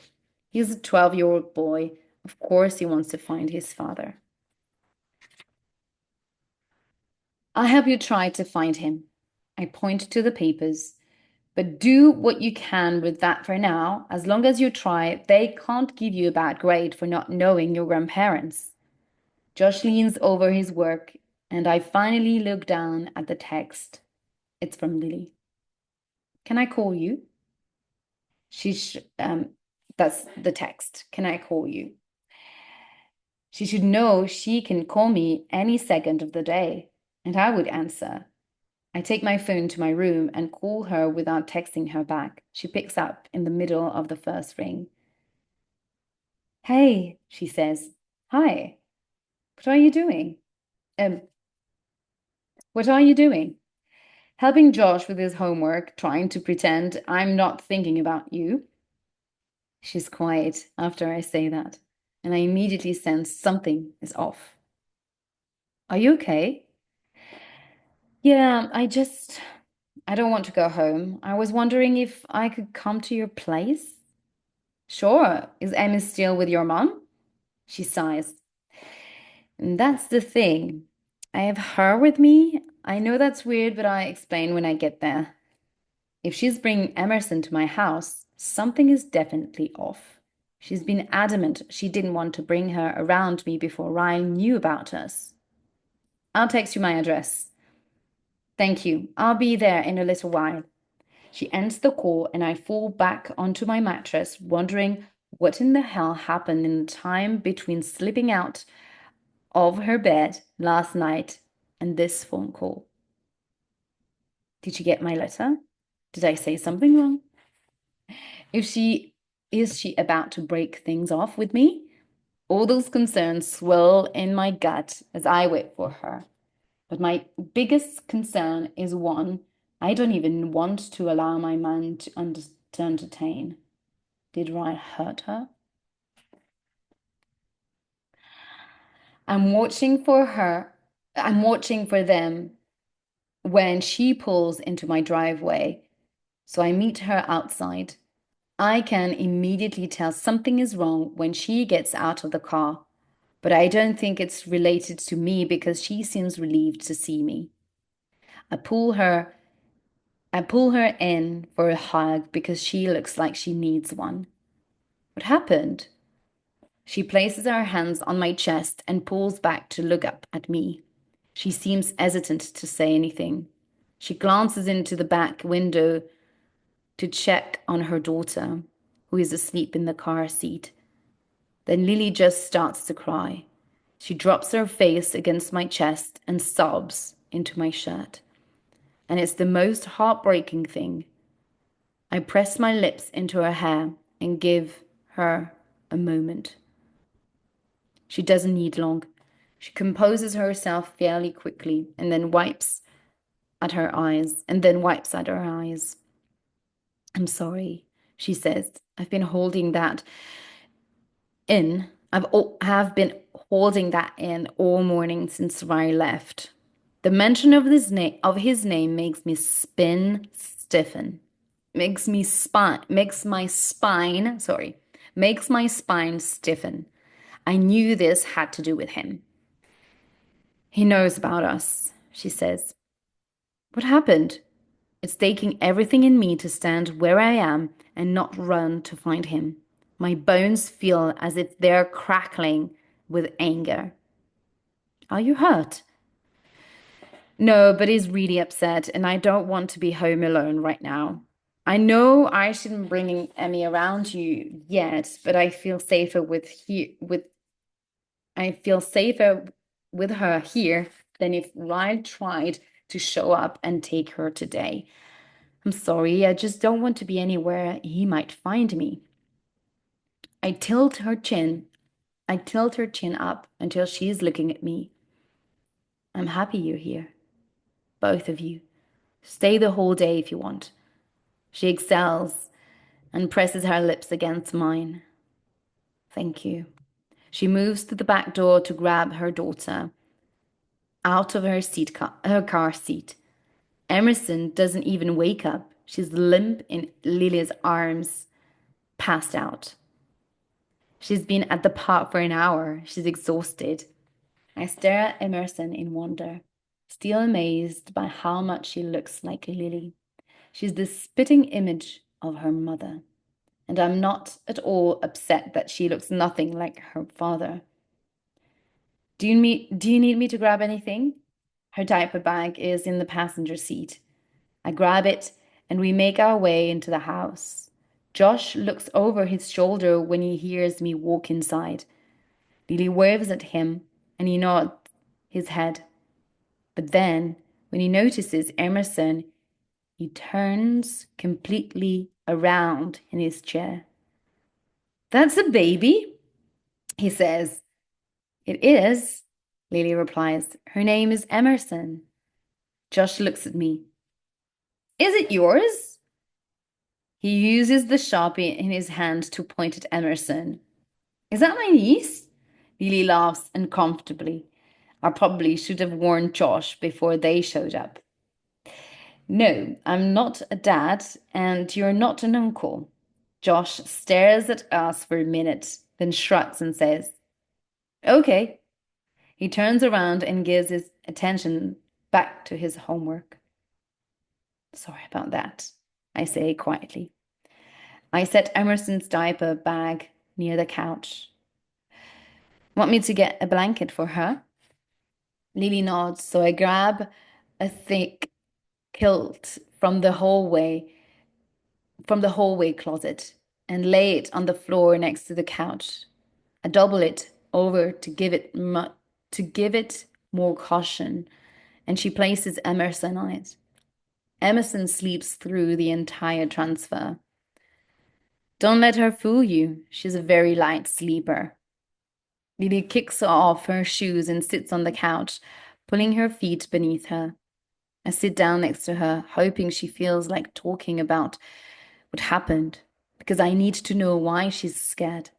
He's a 12-year-old boy. Of course he wants to find his father. I'll help you try to find him. I point to the papers. But do what you can with that for now. As long as you try, they can't give you a bad grade for not knowing your grandparents. Josh leans over his work, and I finally look down at the text. It's from Lily. Can I call you? That's the text. Can I call you? She should know she can call me any second of the day, and I would answer. I take my phone to my room and call her without texting her back. She picks up in the middle of the first ring. Hey, she says. Hi. What are you doing? Um, what are you doing? Helping Josh with his homework, trying to pretend I'm not thinking about you. She's quiet after I say that, and I immediately sense something is off. Are you okay? Yeah, I don't want to go home. I was wondering if I could come to your place. Sure. Is Emmy still with your mom? She sighs. And that's the thing. I have her with me. I know that's weird, but I explain when I get there. If she's bringing Emerson to my house, something is definitely off. She's been adamant she didn't want to bring her around me before Ryan knew about us. I'll text you my address. Thank you. I'll be there in a little while. She ends the call and I fall back onto my mattress, wondering what in the hell happened in the time between slipping out of her bed last night and this phone call. Did she get my letter? Did I say something wrong? If she is she about to break things off with me? All those concerns swirl in my gut as I wait for her. But my biggest concern is one I don't even want to allow my man to entertain. Did Ryan hurt her? I'm watching for her. I'm watching for them when she pulls into my driveway. So I meet her outside. I can immediately tell something is wrong when she gets out of the car, but I don't think it's related to me because she seems relieved to see me. I pull her I pull her in for a hug because she looks like she needs one. What happened? She places her hands on my chest and pulls back to look up at me. She seems hesitant to say anything. She glances into the back window to check on her daughter, who is asleep in the car seat. Then Lily just starts to cry. She drops her face against my chest and sobs into my shirt. And it's the most heartbreaking thing. I press my lips into her hair and give her a moment. She doesn't need long. She composes herself fairly quickly and then wipes at her eyes. I'm sorry, she says. I've been holding that in. Have been holding that in all morning since Ry left. The mention of his name makes me stiffen. Makes my spine stiffen. I knew this had to do with him. He knows about us, she says. What happened? It's taking everything in me to stand where I am and not run to find him. My bones feel as if they're crackling with anger. Are you hurt? No, but he's really upset, and I don't want to be home alone right now. I know I shouldn't be bringing Emmy around you yet, but I feel safer with her here than if Ryan tried to show up and take her today. I'm sorry, I just don't want to be anywhere he might find me. I tilt her chin. I tilt her chin up until she's looking at me. I'm happy you're here. Both of you. Stay the whole day if you want. She exhales and presses her lips against mine. Thank you. She moves to the back door to grab her daughter out of her car seat. Emerson doesn't even wake up. She's limp in Lilia's arms, passed out. She's been at the park for an hour. She's exhausted. I stare at Emerson in wonder, still amazed by how much she looks like Lily. She's the spitting image of her mother. And I'm not at all upset that she looks nothing like her father. Do you need me to grab anything? Her diaper bag is in the passenger seat. I grab it and we make our way into the house. Josh looks over his shoulder when he hears me walk inside. Lily waves at him and he nods his head. But then, when he notices Emerson, he turns completely around in his chair. That's a baby, he says. It is, Lily replies. Her name is Emerson. Josh looks at me. Is it yours? He uses the Sharpie in his hand to point at Emerson. Is that my niece? Lily laughs uncomfortably. I probably should have warned Josh before they showed up. No, I'm not a dad, and you're not an uncle. Josh stares at us for a minute, then shrugs and says, Okay. He turns around and gives his attention back to his homework. Sorry about that, I say quietly. I set Emerson's diaper bag near the couch. Want me to get a blanket for her? Lily nods, so I grab a thick kilt from the hallway closet. and lay it on the floor next to the couch. I double it over to give it more caution, and she places Emerson on it. Emerson sleeps through the entire transfer. Don't let her fool you. She's a very light sleeper. Lily kicks off her shoes and sits on the couch, pulling her feet beneath her. I sit down next to her, hoping she feels like talking about what happened, because I need to know why she's scared.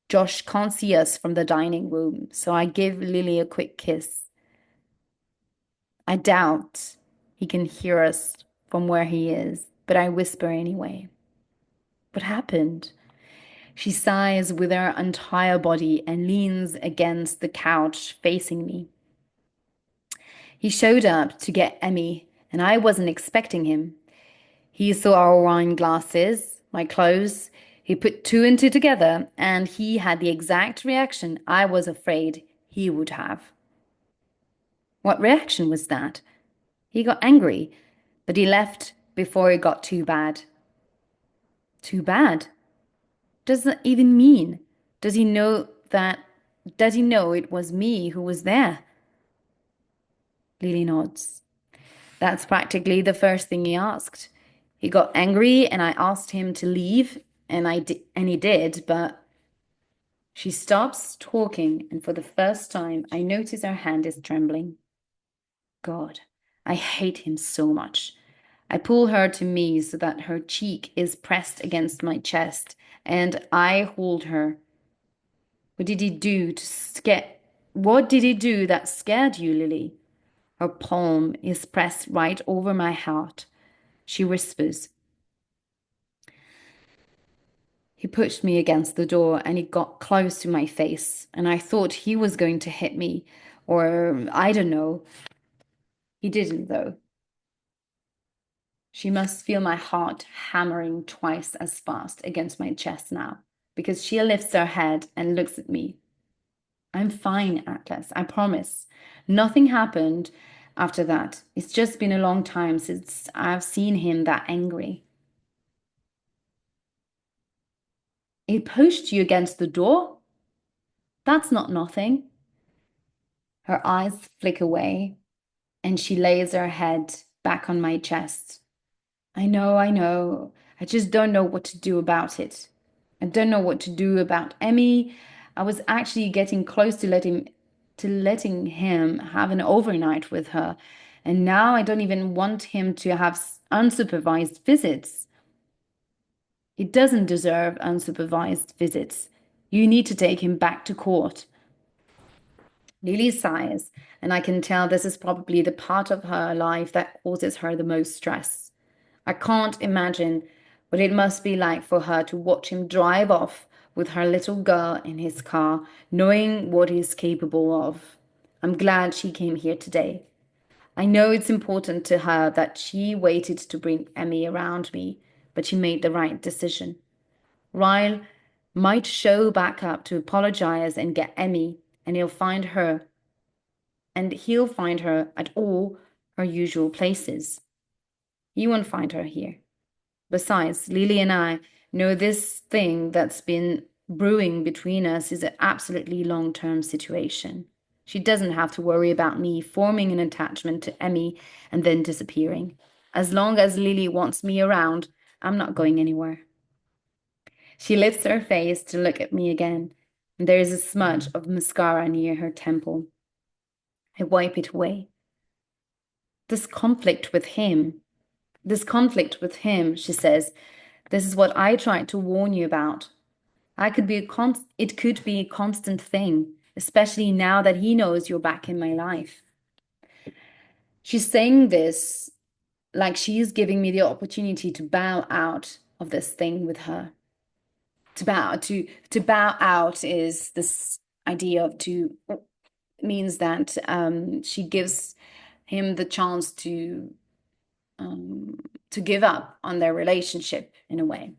Josh can't see us from the dining room, so I give Lily a quick kiss. I doubt he can hear us from where he is, but I whisper anyway. What happened? She sighs with her entire body and leans against the couch facing me. He showed up to get Emmy, and I wasn't expecting him. He saw our wine glasses, my clothes. He put two and two together, and he had the exact reaction I was afraid he would have. What reaction was that? He got angry, but he left before it got too bad. Too bad? Does that even mean? Does he know that? Does he know it was me who was there? Lily nods. That's practically the first thing he asked. He got angry and I asked him to leave and he did, but she stops talking and for the first time I notice her hand is trembling. God, I hate him so much. I pull her to me so that her cheek is pressed against my chest and I hold her. What did he do to scare? What did he do that scared you, Lily? Her palm is pressed right over my heart. She whispers. He pushed me against the door and he got close to my face, and I thought he was going to hit me, or I don't know. He didn't, though. She must feel my heart hammering twice as fast against my chest now, because she lifts her head and looks at me. I'm fine, Atlas, I promise. Nothing happened after that. It's just been a long time since I've seen him that angry. He pushed you against the door? That's not nothing. Her eyes flick away, and she lays her head back on my chest. I know, I know. I just don't know what to do about it. I don't know what to do about Emmy. I was actually getting close to letting him have an overnight with her. And now I don't even want him to have unsupervised visits. He doesn't deserve unsupervised visits. You need to take him back to court. Lily sighs, and I can tell this is probably the part of her life that causes her the most stress. I can't imagine what it must be like for her to watch him drive off with her little girl in his car, knowing what he's capable of. I'm glad she came here today. I know it's important to her that she waited to bring Emmy around me, but she made the right decision. Ryle might show back up to apologize and get Emmy, and he'll find her at all her usual places. You won't find her here. Besides, Lily and I know this thing that's been brewing between us is an absolutely long-term situation. She doesn't have to worry about me forming an attachment to Emmy and then disappearing. As long as Lily wants me around, I'm not going anywhere. She lifts her face to look at me again, and there is a smudge of mascara near her temple. I wipe it away. This conflict with him, she says, this is what I tried to warn you about. It could be a constant thing, especially now that he knows you're back in my life. She's saying this like she's giving me the opportunity to bow out of this thing with her. To bow out is this idea of to means that she gives him the chance to give up on their relationship in a way.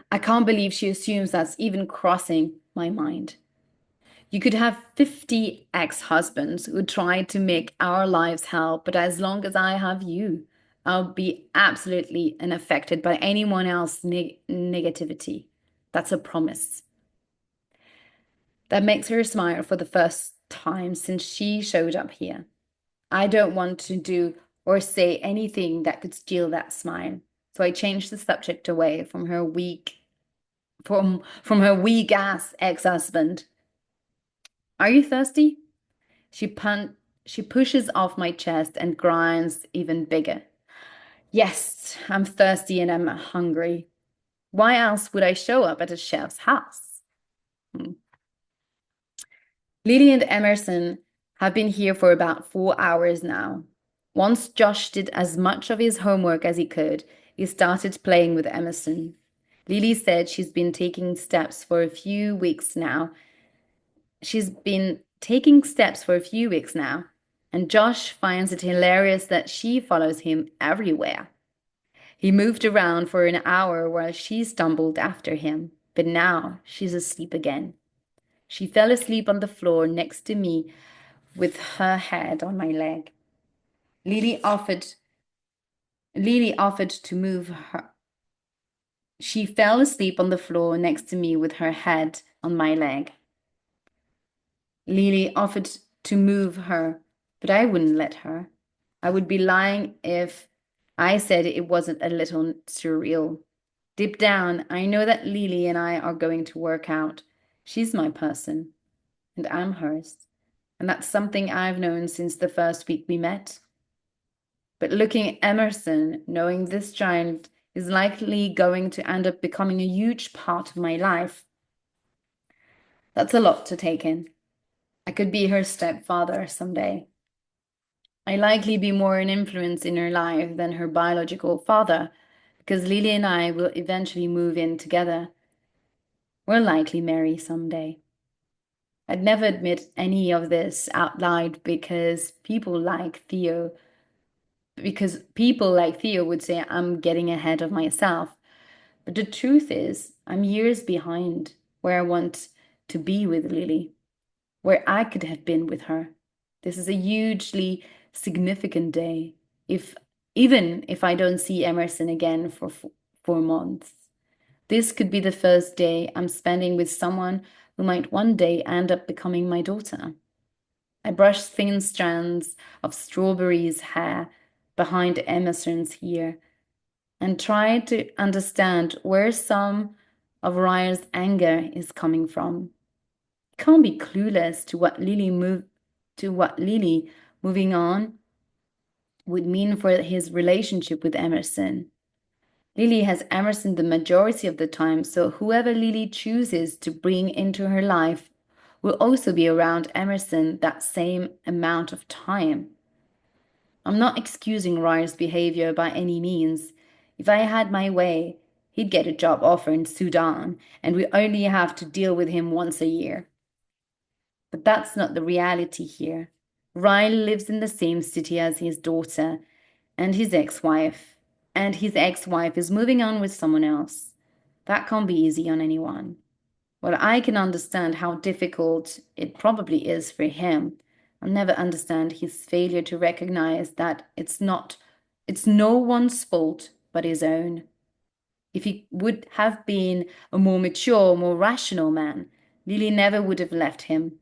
I can't believe she assumes that's even crossing my mind. You could have 50 ex-husbands who tried to make our lives hell, but as long as I have you, I'll be absolutely unaffected by anyone else's negativity. That's a promise. That makes her smile for the first time since she showed up here. I don't want to do or say anything that could steal that smile. So I changed the subject away from her weak ass ex-husband. Are you thirsty? She pushes off my chest and grinds even bigger. Yes, I'm thirsty and I'm hungry. Why else would I show up at a chef's house? Hmm. Lily and Emerson have been here for about 4 hours now. Once Josh did as much of his homework as he could, he started playing with Emerson. Lily said she's been taking steps for a few weeks now. She's been taking steps for a few weeks now, and Josh finds it hilarious that she follows him everywhere. He moved around for an hour while she stumbled after him, but now she's asleep again. She fell asleep on the floor next to me with her head on my leg. Lily offered Lily offered to move her. She fell asleep on the floor next to me with her head on my leg. Lily offered to move her, but I wouldn't let her. I would be lying if I said it wasn't a little surreal. Deep down, I know that Lily and I are going to work out. She's my person, and I'm hers. And that's something I've known since the first week we met. But looking at Emerson, knowing this child is likely going to end up becoming a huge part of my life, that's a lot to take in. I could be her stepfather someday. I likely be more an influence in her life than her biological father, because Lily and I will eventually move in together. We'll likely marry someday. I'd never admit any of this out loud because people like Theo would say I'm getting ahead of myself. But the truth is, I'm years behind where I want to be with Lily, where I could have been with her. This is a hugely significant day, if even if I don't see Emerson again for 4 months. This could be the first day I'm spending with someone who might one day end up becoming my daughter. I brushed thin strands of Strawberry's hair behind Emerson's ear and tried to understand where some of Ryer's anger is coming from. He can't be clueless to what Lily moving on would mean for his relationship with Emerson. Lily has Emerson the majority of the time, so whoever Lily chooses to bring into her life will also be around Emerson that same amount of time. I'm not excusing Ryer's behavior by any means. If I had my way, he'd get a job offer in Sudan, and we only have to deal with him once a year. But that's not the reality here. Ryle lives in the same city as his daughter and his ex-wife, and his ex-wife is moving on with someone else. That can't be easy on anyone. Well, I can understand how difficult it probably is for him. I'll never understand his failure to recognize that it's no one's fault but his own. If he would have been a more mature, more rational man, Lily never would have left him.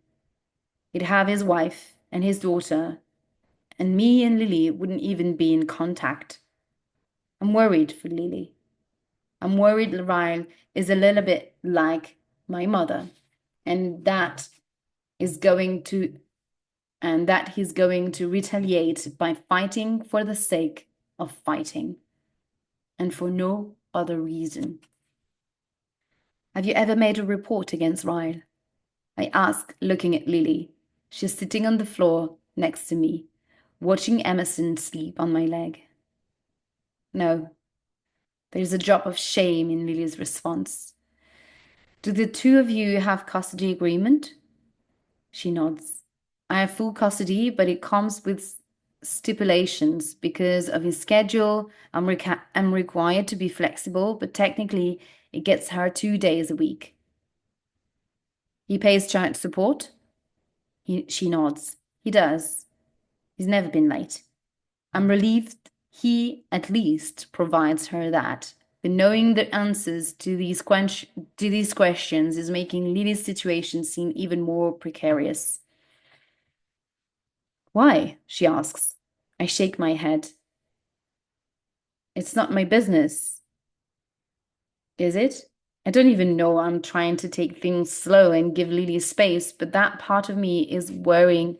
He'd have his wife and his daughter, and me and Lily wouldn't even be in contact. I'm worried for Lily. I'm worried Ryle is a little bit like my mother, and is going to that he's going to retaliate by fighting for the sake of fighting and for no other reason. Have you ever made a report against Ryle? I ask, looking at Lily. She's sitting on the floor next to me, watching Emerson sleep on my leg. No. There's a drop of shame in Lily's response. Do the two of you have custody agreement? She nods. I have full custody, but it comes with stipulations because of his schedule. I'm required to be flexible, but technically it gets her 2 days a week. He pays child support? She nods. He does. He's never been late. I'm relieved He at least provides her that. But knowing the answers to these questions is making Lily's situation seem even more precarious. Why? She asks. I shake my head. It's not my business, is it? I don't even know. I'm trying to take things slow and give Lily space, but that part of me is worrying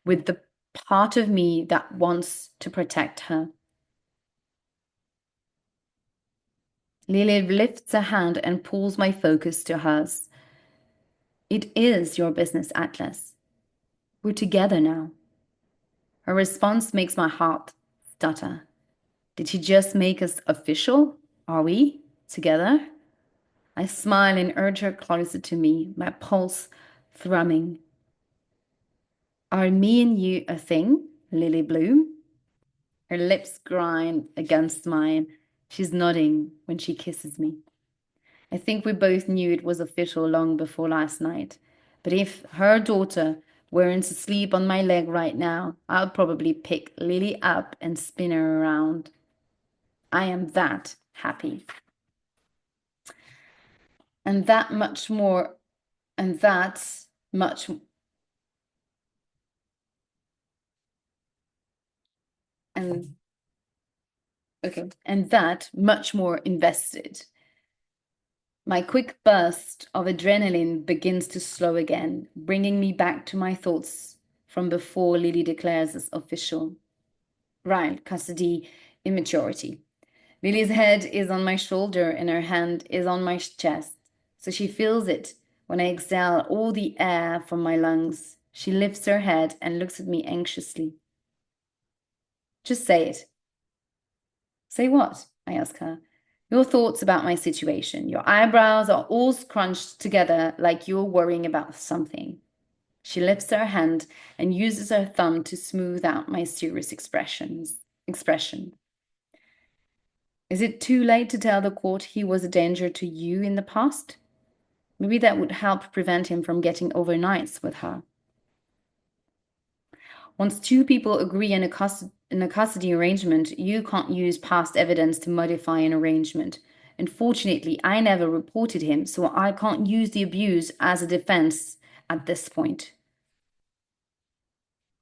with the part of me that wants to protect her. Lily lifts a hand and pulls my focus to hers. It is your business, Atlas. We're together now. Her response makes my heart stutter. Did she just make us official? Are we together? I smile and urge her closer to me, my pulse thrumming. Are me and you a thing, Lily Bloom? Her lips grind against mine. She's nodding when she kisses me. I think we both knew it was official long before last night. But if her daughter weren't asleep on my leg right now, I'll probably pick Lily up and spin her around. I am that happy. And that much more, and that's much, and okay, and that much more invested. My quick burst of adrenaline begins to slow again, bringing me back to my thoughts from before Lily declares as official. Right, custody, immaturity. Lily's head is on my shoulder and her hand is on my chest, so she feels it when I exhale all the air from my lungs. She lifts her head and looks at me anxiously. Just say it. Say what? I ask her. Your thoughts about my situation. Your eyebrows are all scrunched together like you're worrying about something. She lifts her hand and uses her thumb to smooth out my serious expression. Is it too late to tell the court he was a danger to you in the past? Maybe that would help prevent him from getting overnights with her. Once two people agree on a custody arrangement, you can't use past evidence to modify an arrangement. Unfortunately, I never reported him, so I can't use the abuse as a defense at this point.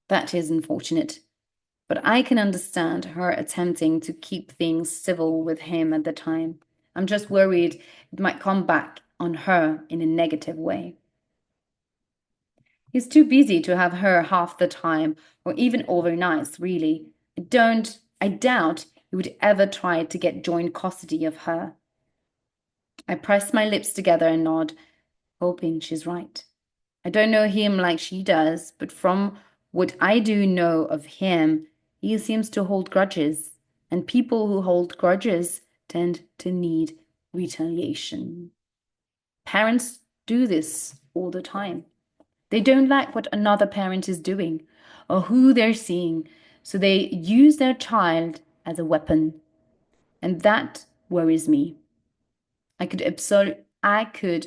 That is unfortunate. But I can understand her attempting to keep things civil with him at the time. I'm just worried it might come back on her in a negative way. He's too busy to have her half the time, or even overnights, really. I doubt he would ever try to get joint custody of her. I press my lips together and nod, hoping she's right. I don't know him like she does, but from what I do know of him, he seems to hold grudges, and people who hold grudges tend to need retaliation. Parents do this all the time. They don't like what another parent is doing or who they're seeing, so they use their child as a weapon. And that worries me. I could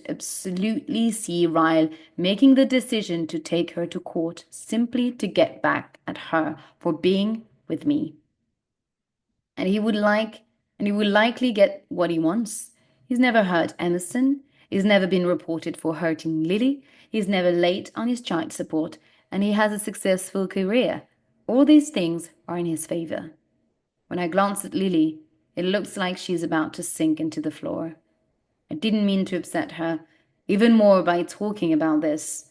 absolutely see Ryle making the decision to take her to court simply to get back at her for being with me. And he would like and he would likely get what he wants. He's never hurt Emerson. He's never been reported for hurting Lily. He's never late on his child support, and he has a successful career. All these things are in his favor. When I glance at Lily, it looks like she's about to sink into the floor. I didn't mean to upset her, even more by talking about this.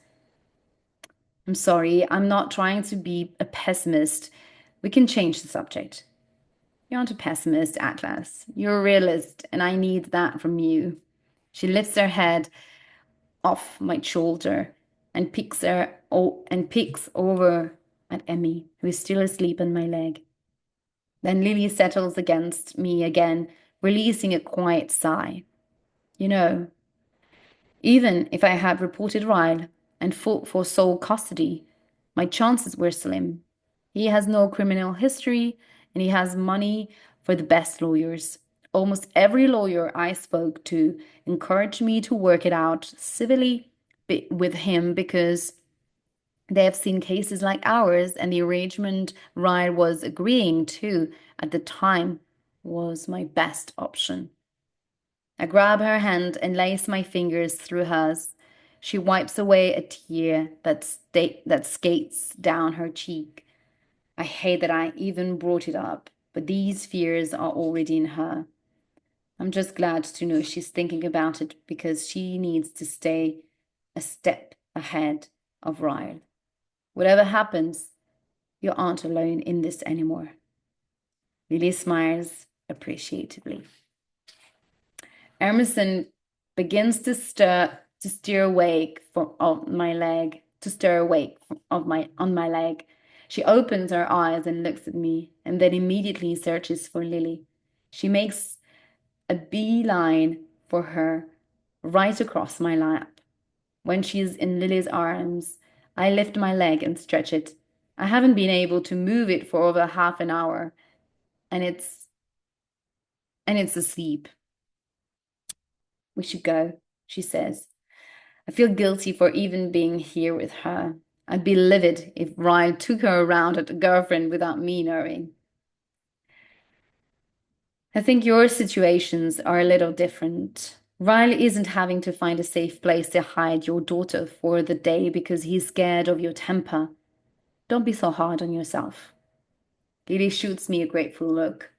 I'm sorry, I'm not trying to be a pessimist. We can change the subject. You're not a pessimist, Atlas. You're a realist, and I need that from you. She lifts her head off my shoulder and peeks over at Emmy, who is still asleep on my leg. Then Lily settles against me again, releasing a quiet sigh. You know, even if I had reported Ryle and fought for sole custody, my chances were slim. He has no criminal history and he has money for the best lawyers. Almost every lawyer I spoke to encouraged me to work it out civilly with him because They have seen cases like ours, and the arrangement Ryan was agreeing to at the time was my best option. I grab her hand and lace my fingers through hers. She wipes away a tear that skates down her cheek. I hate that I even brought it up, but these fears are already in her. I'm just glad to know she's thinking about it because she needs to stay a step ahead of Ryle. Whatever happens, you aren't alone in this anymore. Lily smiles appreciatively. Emerson begins to stir awake from of my leg, to stir awake of my on my leg. She opens her eyes and looks at me, and then immediately searches for Lily. She makes a beeline for her right across my lap. When she's in Lily's arms, I lift my leg and stretch it. I haven't been able to move it for over half an hour, and it's asleep. We should go, she says. I feel guilty for even being here with her. I'd be livid if Ryan took her around as a girlfriend without me knowing. I think your situations are a little different. Riley isn't having to find a safe place to hide your daughter for the day because he's scared of your temper. Don't be so hard on yourself. Lily shoots me a grateful look.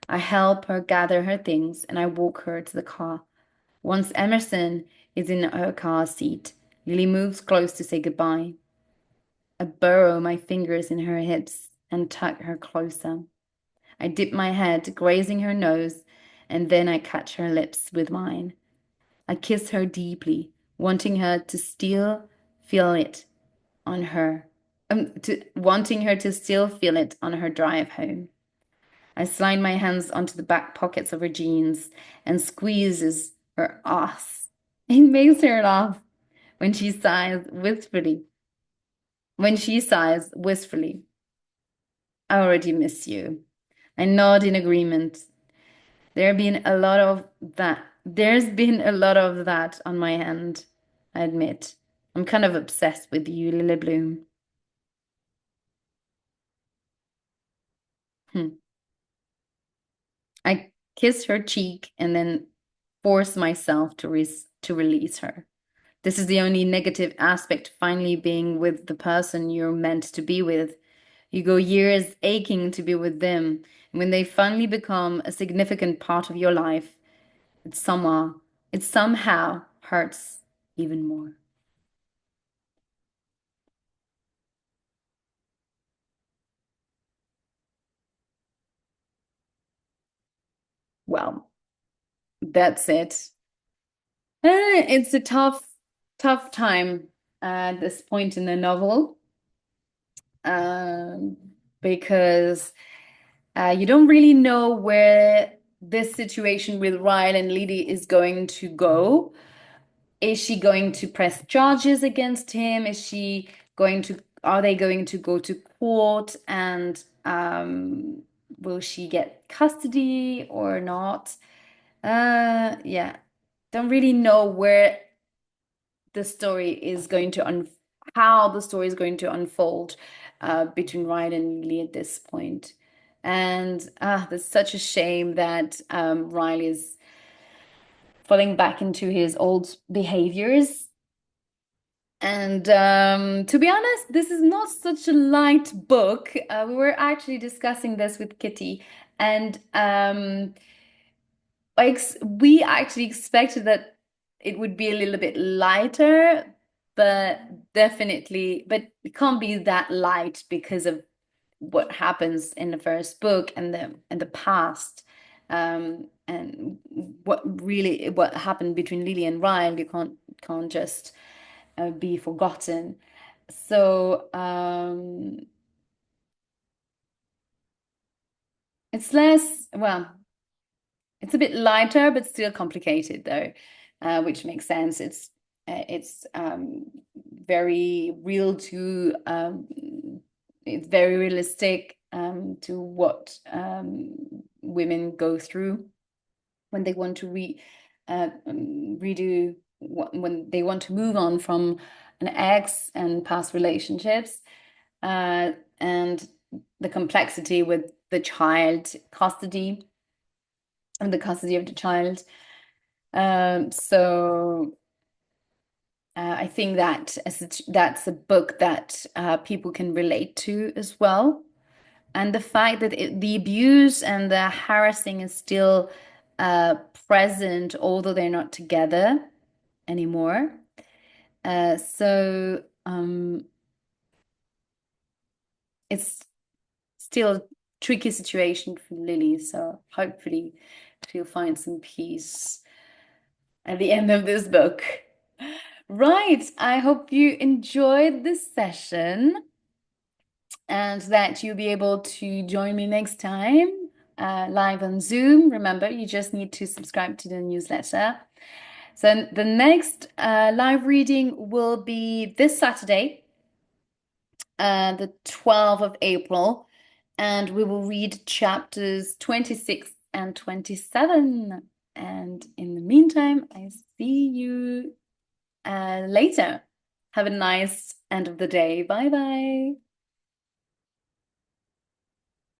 I help her gather her things and I walk her to the car. Once Emerson is in her car seat, Lily moves close to say goodbye. I burrow my fingers in her hips and tug her closer. I dip my head, grazing her nose, and then I catch her lips with mine. I kiss her deeply, wanting her to still feel it on her, wanting her to still feel it on her drive home. I slide my hands onto the back pockets of her jeans and squeezes her ass. It makes her laugh when she sighs wistfully. When she sighs wistfully, I already miss you. I nod in agreement. There been a lot of that. There's been a lot of that on my end, I admit. I'm kind of obsessed with you, Lily Bloom. Hmm. I kiss her cheek and then force myself to release her. This is the only negative aspect, finally being with the person you're meant to be with. You go years aching to be with them, and when they finally become a significant part of your life, it somehow it somehow hurts even more. Well, that's it. It's a tough time at this point in the novel, um, because you don't really know where this situation with Ryan and Lily is going to go. Is she going to press charges against him? Are they going to go to court and will she get custody or not? Yeah, don't really know where the story is going to how the story is going to unfold between Ryan and Lily at this point. And there's such a shame that Riley is falling back into his old behaviors. And to be honest, this is not such a light book. We were actually discussing this with Kitty, and we actually expected that it would be a little bit lighter, but but it can't be that light because of what happens in the first book and the past, and what happened between Lily and Ryan. You can't just be forgotten. So it's less, well, it's a bit lighter, but still complicated though, which makes sense. It's very real to it's very realistic to what women go through when they want to redo when they want to move on from an ex and past relationships, and the complexity with the child custody and the custody of the child. So I think that that's a book that people can relate to as well. And the fact that the abuse and the harassing is still present, although they're not together anymore. So it's still a tricky situation for Lily. So hopefully she'll find some peace at the end of this book. Right. I hope you enjoyed this session and that you'll be able to join me next time live on Zoom. Remember, you just need to subscribe to the newsletter. So the next live reading will be this Saturday, the 12th of April, and we will read chapters 26 and 27. And in the meantime, I see you later. Have a nice end of the day. Bye bye.